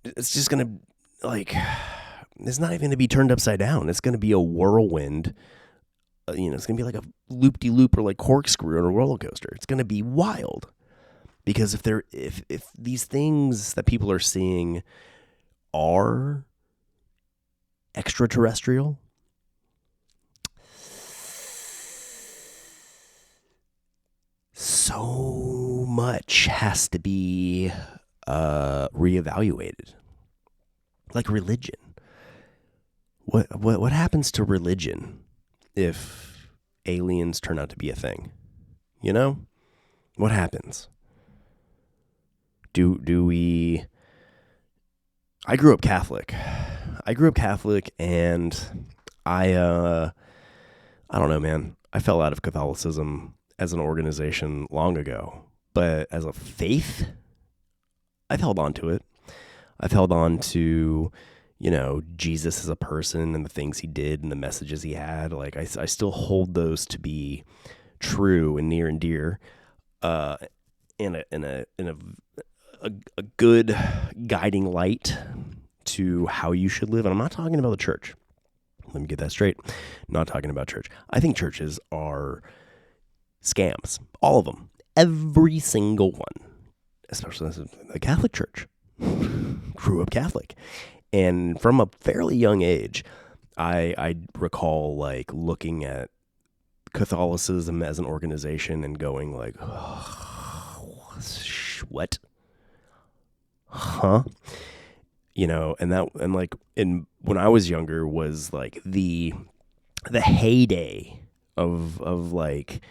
B: It's just going to, it's not even going to be turned upside down. It's going to be a whirlwind it's going to be like a loop-de-loop or like corkscrew on a roller coaster. It's going to be wild. Because if these things that people are seeing are extraterrestrial, so much has to be reevaluated. Like religion. What happens to religion if aliens turn out to be a thing? You know? What happens? Do we... I grew up Catholic. And I don't know, man. I fell out of Catholicism as an organization long ago. But as a faith, I've held on to it. I've held on to, Jesus as a person and the things he did and the messages he had. Like I still hold those to be true and near and dear, in a good guiding light to how you should live. And I'm not talking about the church. Let me get that straight. I'm not talking about church. I think churches are scams. All of them. Every single one. Especially the Catholic Church. Grew up Catholic. And from a fairly young age, I recall like looking at Catholicism as an organization and going like, oh, what? Huh? And when I was younger was like the heyday of like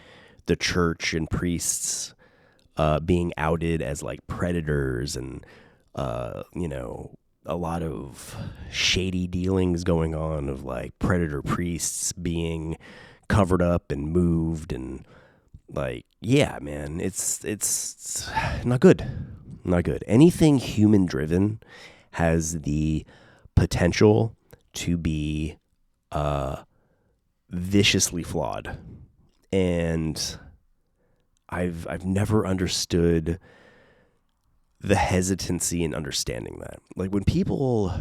B: the church and priests being outed as like predators and a lot of shady dealings going on of like predator priests being covered up and moved and like, yeah, man, it's not good. Not good. Anything human driven has the potential to be viciously flawed. And I've never understood the hesitancy in understanding that. Like when people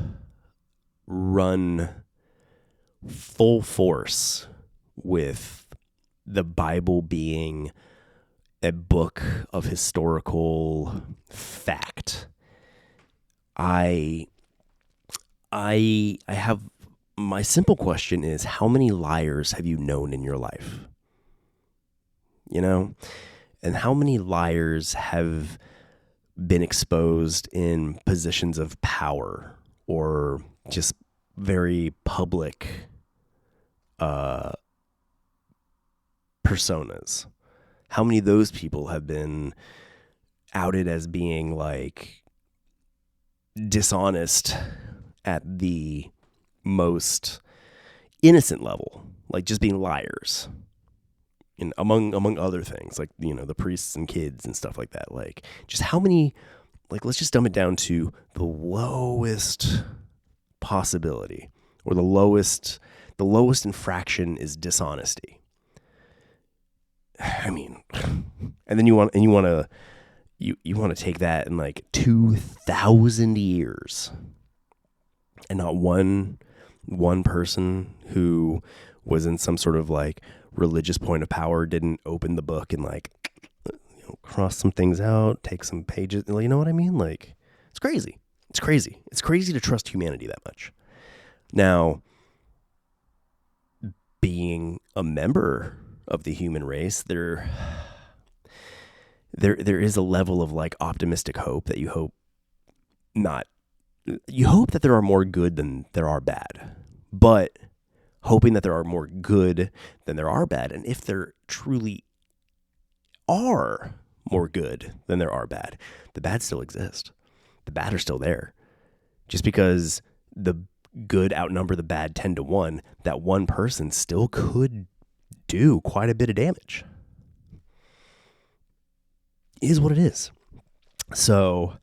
B: run full force with the Bible being a book of historical fact, I have, my simple question is, how many liars have you known in your life? And how many liars have been exposed in positions of power or just very public personas? How many of those people have been outed as being like dishonest at the most innocent level, like just being liars, and among other things, like the priests and kids and stuff like that. Like just how many, like let's just dumb it down to the lowest possibility, or the lowest infraction is dishonesty. I mean, and then you want to take that in like 2,000 years, and not one person who was in some sort of like religious point of power didn't open the book and like cross some things out, take some pages. You know what I mean? Like it's crazy. It's crazy to trust humanity that much. Now, being a member of the human race, there is a level of like optimistic hope that you hope that there are more good than there are bad, but hoping that there are more good than there are bad. And if there truly are more good than there are bad, the bad still exist. The bad are still there. Just because the good outnumber the bad 10-1, that one person still could do quite a bit of damage. It is what it is. So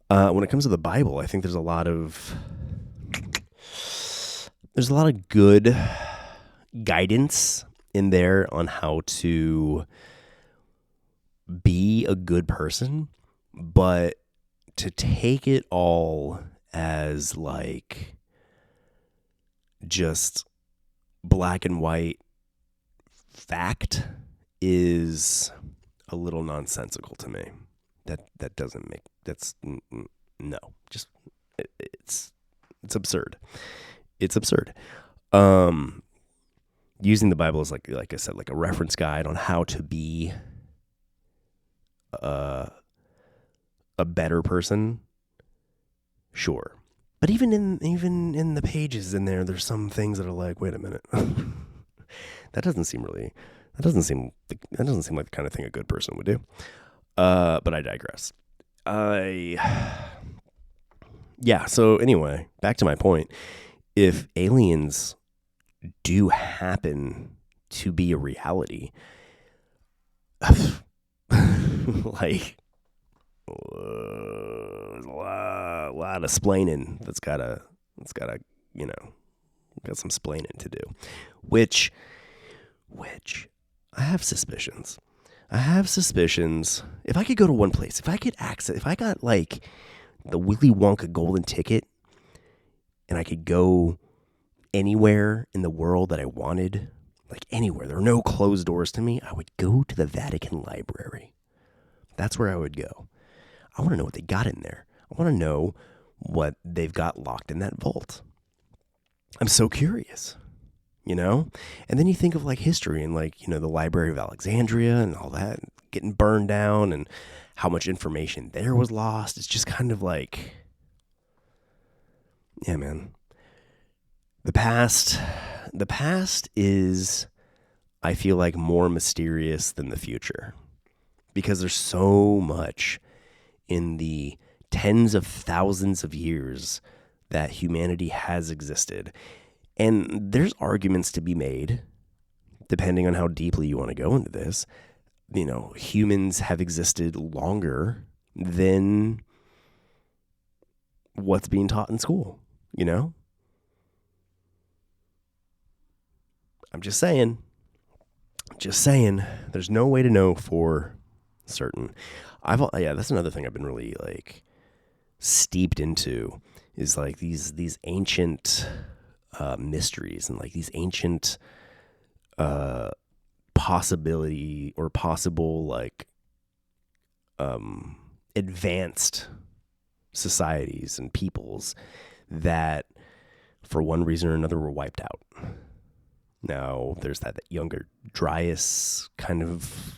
B: when it comes to the Bible, I think there's a lot of good guidance in there on how to be a good person, but to take it all as like just black and white, fact is a little nonsensical to me. That doesn't make, no, just it's absurd. It's absurd. Using the Bible as like I said, like a reference guide on how to be a better person. Sure. But even in the pages in there, there's some things that are like, wait a minute. That doesn't seem like the kind of thing a good person would do. But I digress. Yeah, so anyway, back to my point. If aliens do happen to be a reality, like, a lot of splaining that's gotta, got some splaining to do, which I have suspicions. If I could go to one place, if I got like the Willy Wonka golden ticket and I could go anywhere in the world that I wanted, like anywhere, there are no closed doors to me, I would go to the Vatican Library. That's where I would go. I want to know what they got in there. I want to know what they've got locked in that vault. I'm so curious, And then you think of like history and like, the Library of Alexandria and all that getting burned down and how much information there was lost. It's just kind of like, yeah, man. The past is, I feel like, more mysterious than the future because there's so much in the tens of thousands of years that humanity has existed. And there's arguments to be made, depending on how deeply you want to go into this. Humans have existed longer than what's being taught in school, I'm just saying, there's no way to know for certain. That's another thing I've been really like steeped into is like these ancient mysteries and like these ancient possibility or possible like advanced societies and peoples that for one reason or another were wiped out. Now there's that younger Dryas kind of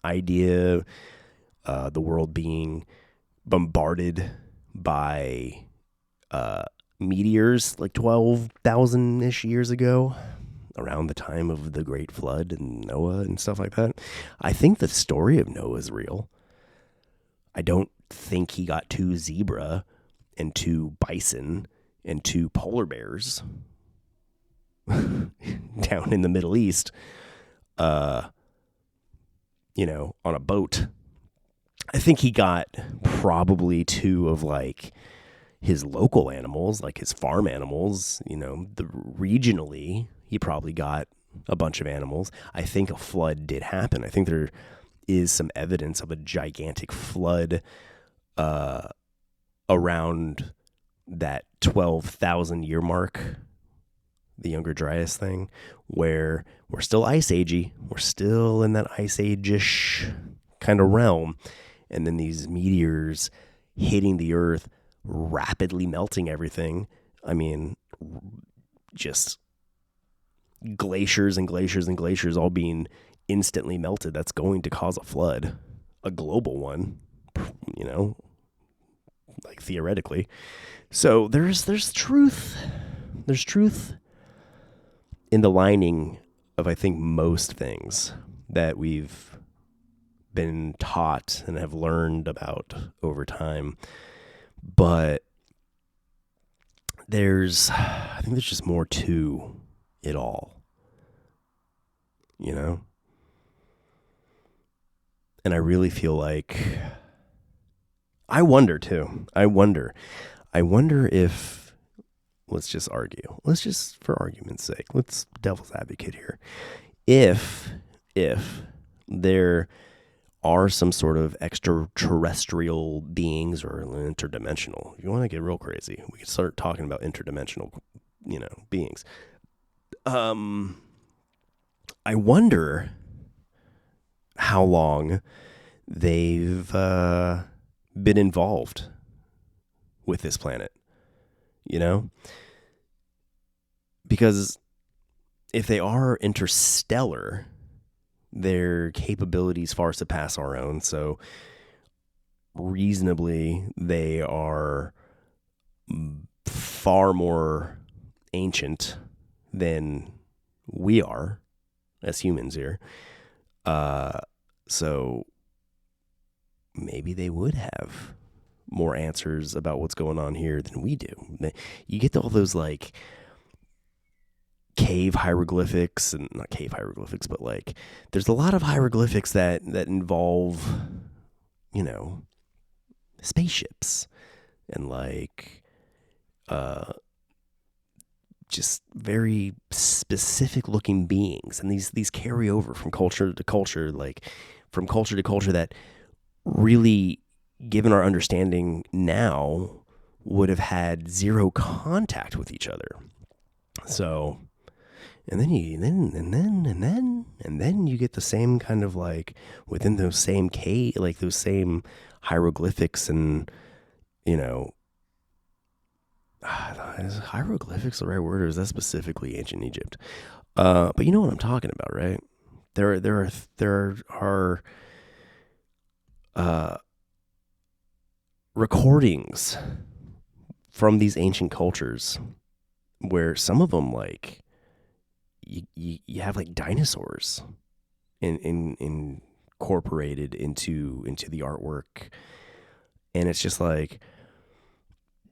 B: idea, the world being bombarded by meteors like 12,000-ish years ago, around the time of the Great Flood and Noah and stuff like that. I think the story of Noah is real. I don't think he got 2 zebra and 2 bison and 2 polar bears down in the Middle East, on a boat. I think he got probably 2 of like his local animals, like his farm animals, regionally, he probably got a bunch of animals. I think a flood did happen. I think there is some evidence of a gigantic flood around that 12,000 year mark, the Younger Dryas thing, where we're still Ice Agey. We're still in that Ice Age-ish kind of realm. And then these meteors hitting the earth, rapidly melting everything. I mean, just glaciers and glaciers and glaciers all being instantly melted. That's going to cause a flood, a global one, like theoretically. So there's truth. There's truth in the lining of, I think, most things that we've been taught and have learned about over time. But I think there's just more to it all, And I really feel like, I wonder if, let's just argue. Let's just, for argument's sake, let's devil's advocate here. If there are some sort of extraterrestrial beings or interdimensional, if you want to get real crazy, we can start talking about interdimensional, beings. I wonder how long they've been involved with this planet, because if they are interstellar, their capabilities far surpass our own. So reasonably, they are far more ancient than we are as humans here. So maybe they would have more answers about what's going on here than we do. You get to all those like cave hieroglyphics, and not cave hieroglyphics, but like there's a lot of hieroglyphics that involve, spaceships and like just very specific looking beings, and these carry over from culture to culture, that really, given our understanding now, would have had zero contact with each other. So, and then you get the same kind of like within those same those same hieroglyphics, and is hieroglyphics the right word, or is that specifically ancient Egypt? But you know what I'm talking about, right? There are recordings from these ancient cultures where some of them, like, you have like dinosaurs incorporated into the artwork, and it's just like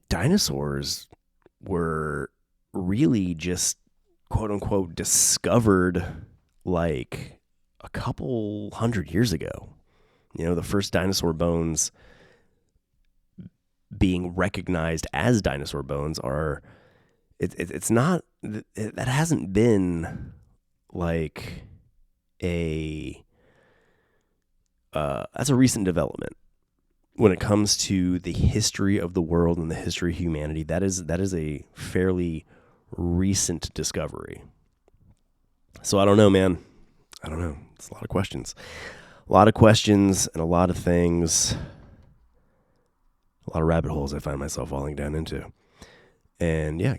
B: dinosaurs were really just quote unquote discovered like a couple hundred years ago. The first dinosaur bones being recognized as dinosaur bones are, it's not, that hasn't been like that's a recent development when it comes to the history of the world and the history of humanity. That is a fairly recent discovery. So I don't know, man. I don't know. It's a lot of questions. A lot of questions and a lot of things. A lot of rabbit holes I find myself falling down into. And yeah,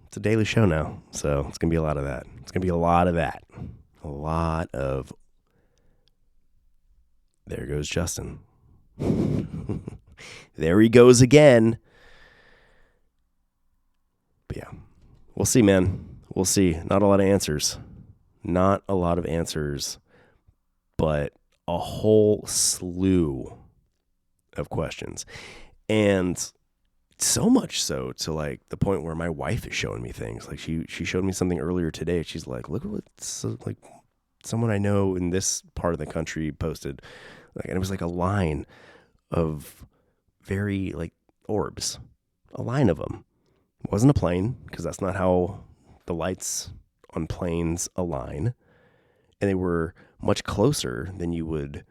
B: it's a daily show now. So it's going to be a lot of that. It's going to be a lot of that. A lot of... There goes Justin. There he goes again. But yeah, we'll see, man. We'll see. Not a lot of answers. Not a lot of answers, but a whole slew of questions. And so much so to like the point where my wife is showing me things. Like she showed me something earlier today. She's like, look at what's like someone I know in this part of the country posted. Like, and it was like a line of very like orbs, a line of them. It wasn't a plane, because that's not how the lights on planes align. And they were much closer than you would,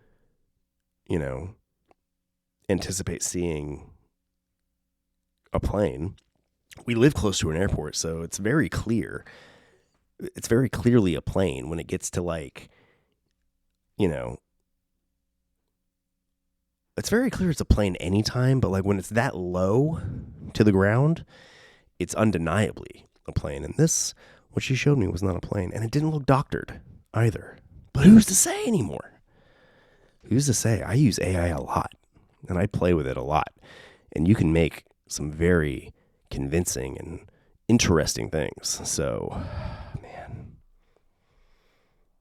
B: anticipate seeing a plane. We live close to an airport, so it's very clear. It's very clearly a plane when it gets to like, it's very clear it's a plane anytime, but like when it's that low to the ground, it's undeniably a plane. And this, what she showed me, was not a plane, and it didn't look doctored either. But who's to say anymore? Who's to say? I use AI a lot, and I play with it a lot, and you can make some very convincing and interesting things. So, man,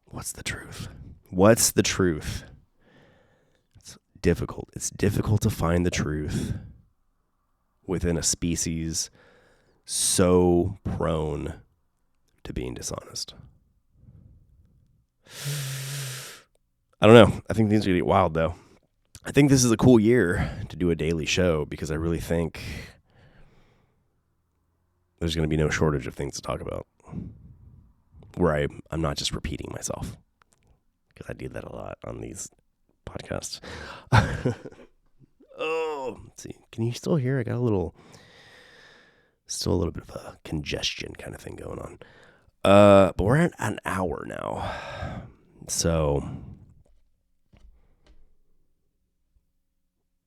B: what's the truth? What's the truth? It's difficult. It's difficult to find the truth within a species so prone to being dishonest. I don't know. I think things are going to get wild, though. I think this is a cool year to do a daily show, because I really think there's going to be no shortage of things to talk about, where I'm not just repeating myself, because I do that a lot on these podcasts. Oh, let's see. Can you still hear? I got still a little bit of a congestion kind of thing going on. But we're at an hour now. So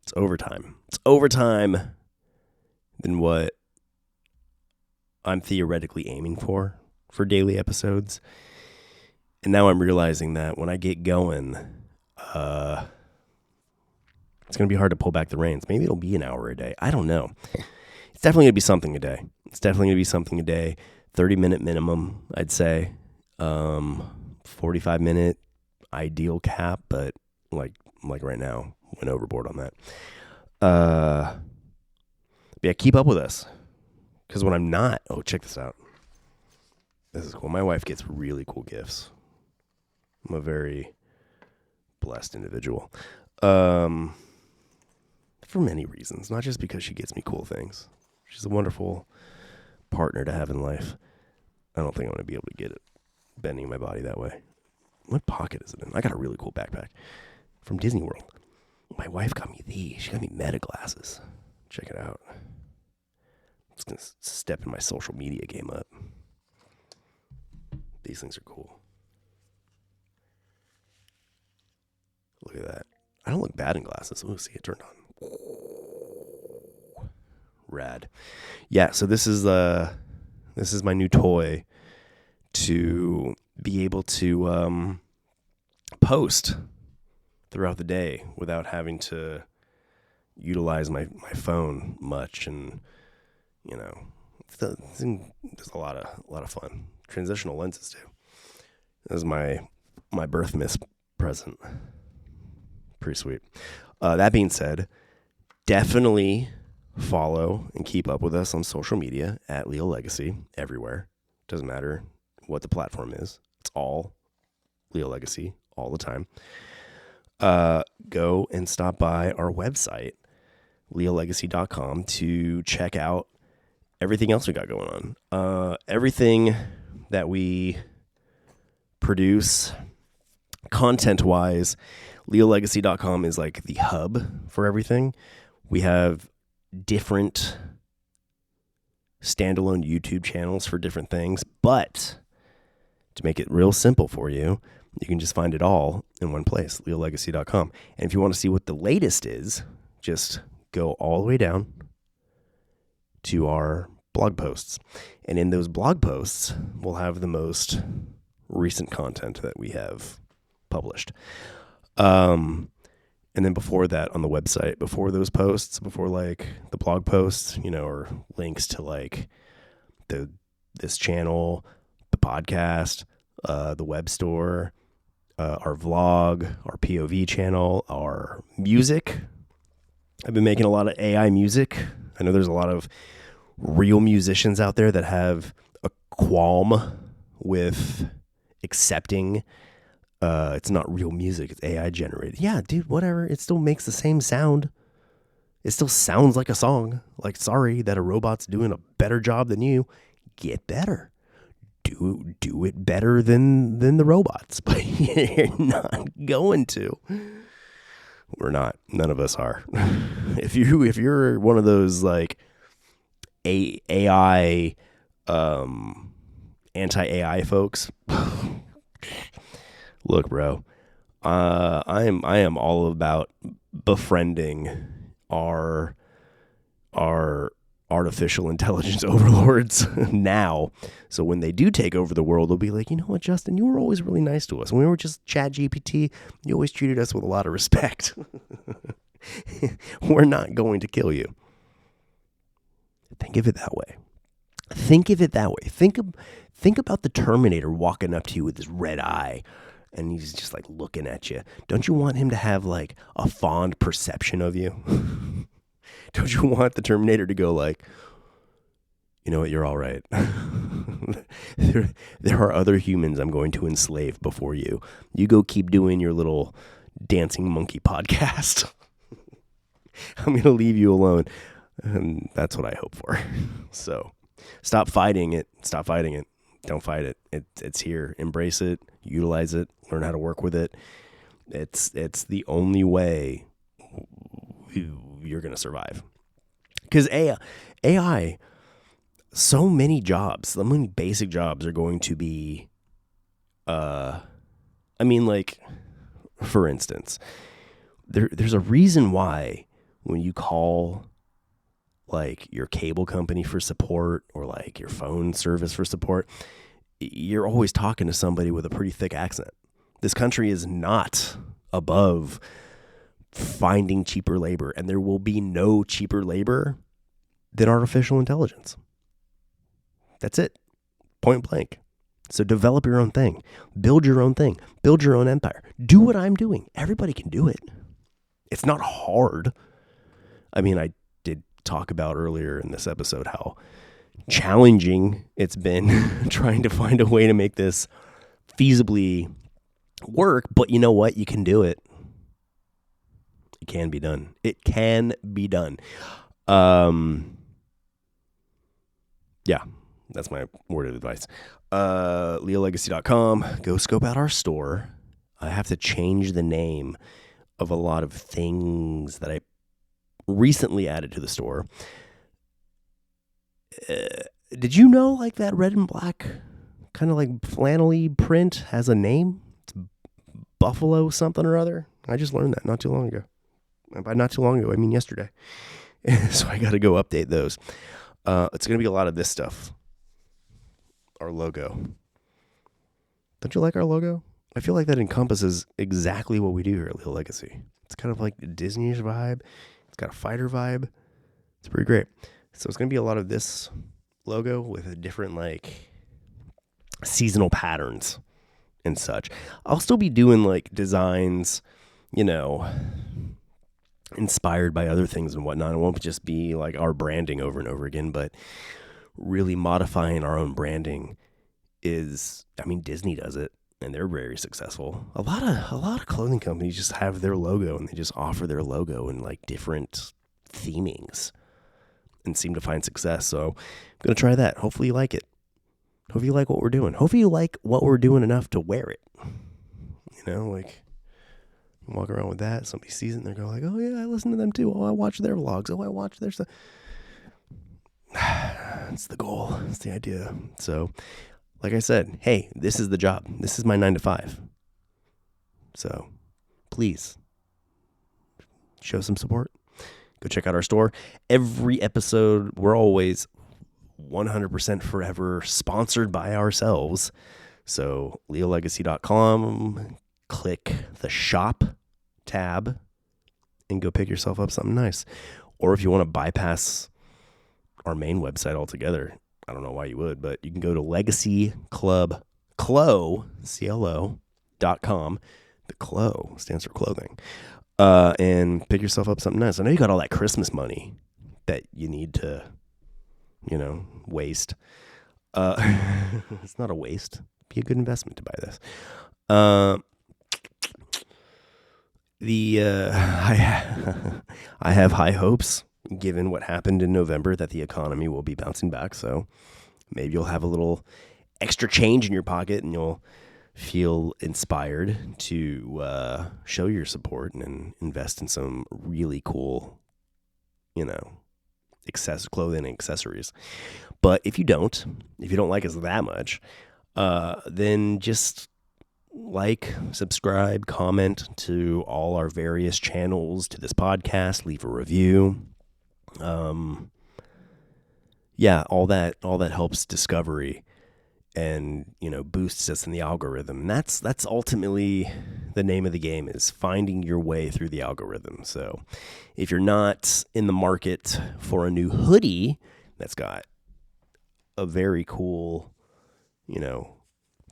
B: it's overtime. It's overtime than what I'm theoretically aiming for daily episodes. And now I'm realizing that when I get going, it's going to be hard to pull back the reins. Maybe it'll be an hour a day. I don't know. It's definitely going to be something a day. 30-minute minimum, I'd say. 45-minute ideal cap, but like right now, went overboard on that. Yeah, keep up with us. Because when I'm not, check this out. This is cool. My wife gets really cool gifts. I'm a very blessed individual. For many reasons, not just because she gets me cool things. She's a wonderful partner to have in life. I don't think I'm going to be able to get it bending my body that way. What pocket is it in? I got a really cool backpack from Disney World. My wife got me these. She got me Meta glasses. Check it out. I'm just going to step in my social media game up. These things are cool. Look at that. I don't look bad in glasses. Ooh, see it turned on. Rad. Yeah, so this is my new toy to be able to post throughout the day without having to utilize my phone much, and it's a lot of fun. Transitional lenses too. This is my birth miss present. Pretty sweet. That being said, definitely follow and keep up with us on social media at Leal Legacy everywhere. Doesn't matter what the platform is. It's all Leal Legacy all the time. Go and stop by our website, leallegacy.com, to check out everything else we got going on. Everything that we produce content-wise, leallegacy.com is like the hub for everything. We have different standalone YouTube channels for different things, but to make it real simple for you, you can just find it all in one place, leallegacy.com. And if you want to see what the latest is, just go all the way down to our blog posts. And in those blog posts, we'll have the most recent content that we have published. And then before that, on the website, before those posts, before like the blog posts, or links to like this channel, the podcast, the web store, our vlog, our POV channel, our music. I've been making a lot of AI music. I know there's a lot of real musicians out there that have a qualm with accepting it's not real music, it's AI generated. Yeah, dude, whatever. It still makes the same sound. It still sounds like a song. Like, sorry that a robot's doing a better job than you. Get better. Do it better than the robots. But you're not going to. We're not. None of us are. If you're one of those like AI anti-AI folks, look, bro, I am all about befriending our artificial intelligence overlords now. So when they do take over the world, they'll be like, you know what, Justin, you were always really nice to us. When we were just Chat GPT, you always treated us with a lot of respect. We're not going to kill you. Think of it that way. Think about the Terminator walking up to you with his red eye, and he's just like looking at you. Don't you want him to have like a fond perception of you? Don't you want the Terminator to go like, you know what, you're all right. There are other humans I'm going to enslave before you. You go keep doing your little dancing monkey podcast. I'm going to leave you alone. And that's what I hope for. So stop fighting it. Don't fight it. It's here. Embrace it. Utilize it. Learn how to work with it. It's the only way you're going to survive. Because AI, so many basic jobs are going to be, like, for instance, there's a reason why when you call like your cable company for support or like your phone service for support, you're always talking to somebody with a pretty thick accent. This country is not above finding cheaper labor, and there will be no cheaper labor than artificial intelligence. That's it. Point blank. So develop your own thing. Build your own thing. Build your own empire. Do what I'm doing. Everybody can do it. It's not hard. I mean, I did talk about earlier in this episode how challenging it's been trying to find a way to make this feasibly work, but you know what? You can do it. It can be done. It can be done. Yeah, that's my word of advice. LealLegacy.com. Go scope out our store. I have to change the name of a lot of things that I recently added to the store. Did you know like that red and black kind of like flannel-y print has a name? It's Buffalo something or other. I just learned that not too long ago. By not too long ago, I mean yesterday. So I got to go update those. It's going to be a lot of this stuff. Our logo. Don't you like our logo? I feel like that encompasses exactly what we do here at Leal Legacy. It's kind of like a Disney-ish vibe. It's got a fighter vibe. It's pretty great. So it's going to be a lot of this logo with a different like seasonal patterns and such. I'll still be doing like designs, inspired by other things and whatnot. It won't just be like our branding over and over again, but really modifying our own branding Disney does it and they're very successful. A lot of clothing companies just have their logo and they just offer their logo in like different themings and seem to find success. So I'm going to try that. Hopefully you like it. Hopefully you like what we're doing. Hopefully you like what we're doing enough to wear it. Like walk around with that. Somebody sees it and they're going like, oh yeah, I listen to them too. Oh, I watch their vlogs. Oh, I watch their stuff. That's the goal. That's the idea. So like I said, hey, this is the job. This is my 9 to 5. So please show some support. Go check out our store. Every episode, we're always 100% forever sponsored by ourselves. So LealLegacy.com, click the shop tab and go pick yourself up something nice. Or if you want to bypass our main website altogether, I don't know why you would, but you can go to legacyclub.com. The CLO stands for clothing. And pick yourself up something nice. I know you got all that Christmas money that you need to, waste. It's not a waste. Be a good investment to buy this. I have high hopes given what happened in November that the economy will be bouncing back. So maybe you'll have a little extra change in your pocket and you'll feel inspired to show your support and invest in some really cool, clothing and accessories. But if you don't like us that much, then just subscribe, comment to all our various channels, to this podcast, leave a review. All that helps discovery and, boosts us in the algorithm. And that's ultimately the name of the game, is finding your way through the algorithm. So if you're not in the market for a new hoodie that's got a very cool,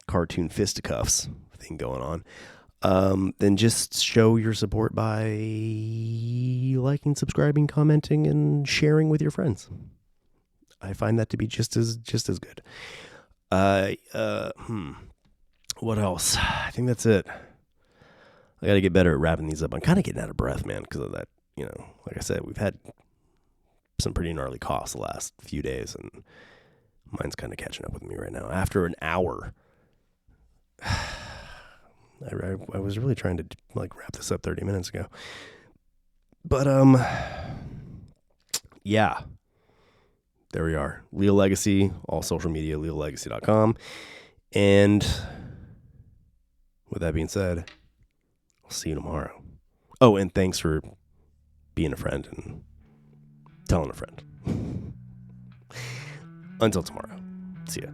B: cartoon fisticuffs thing going on, then just show your support by liking, subscribing, commenting, and sharing with your friends. I find that to be just as good. What else? I think that's it. I got to get better at wrapping these up. I'm kind of getting out of breath, man, because of that. Like I said, we've had some pretty gnarly coughs the last few days, and mine's kind of catching up with me right now. After an hour, I was really trying to wrap this up 30 minutes ago, but yeah, there we are. Leal Legacy, all social media, leallegacy.com. And with that being said, I'll see you tomorrow. Oh, and thanks for being a friend and telling a friend. Until tomorrow. See ya.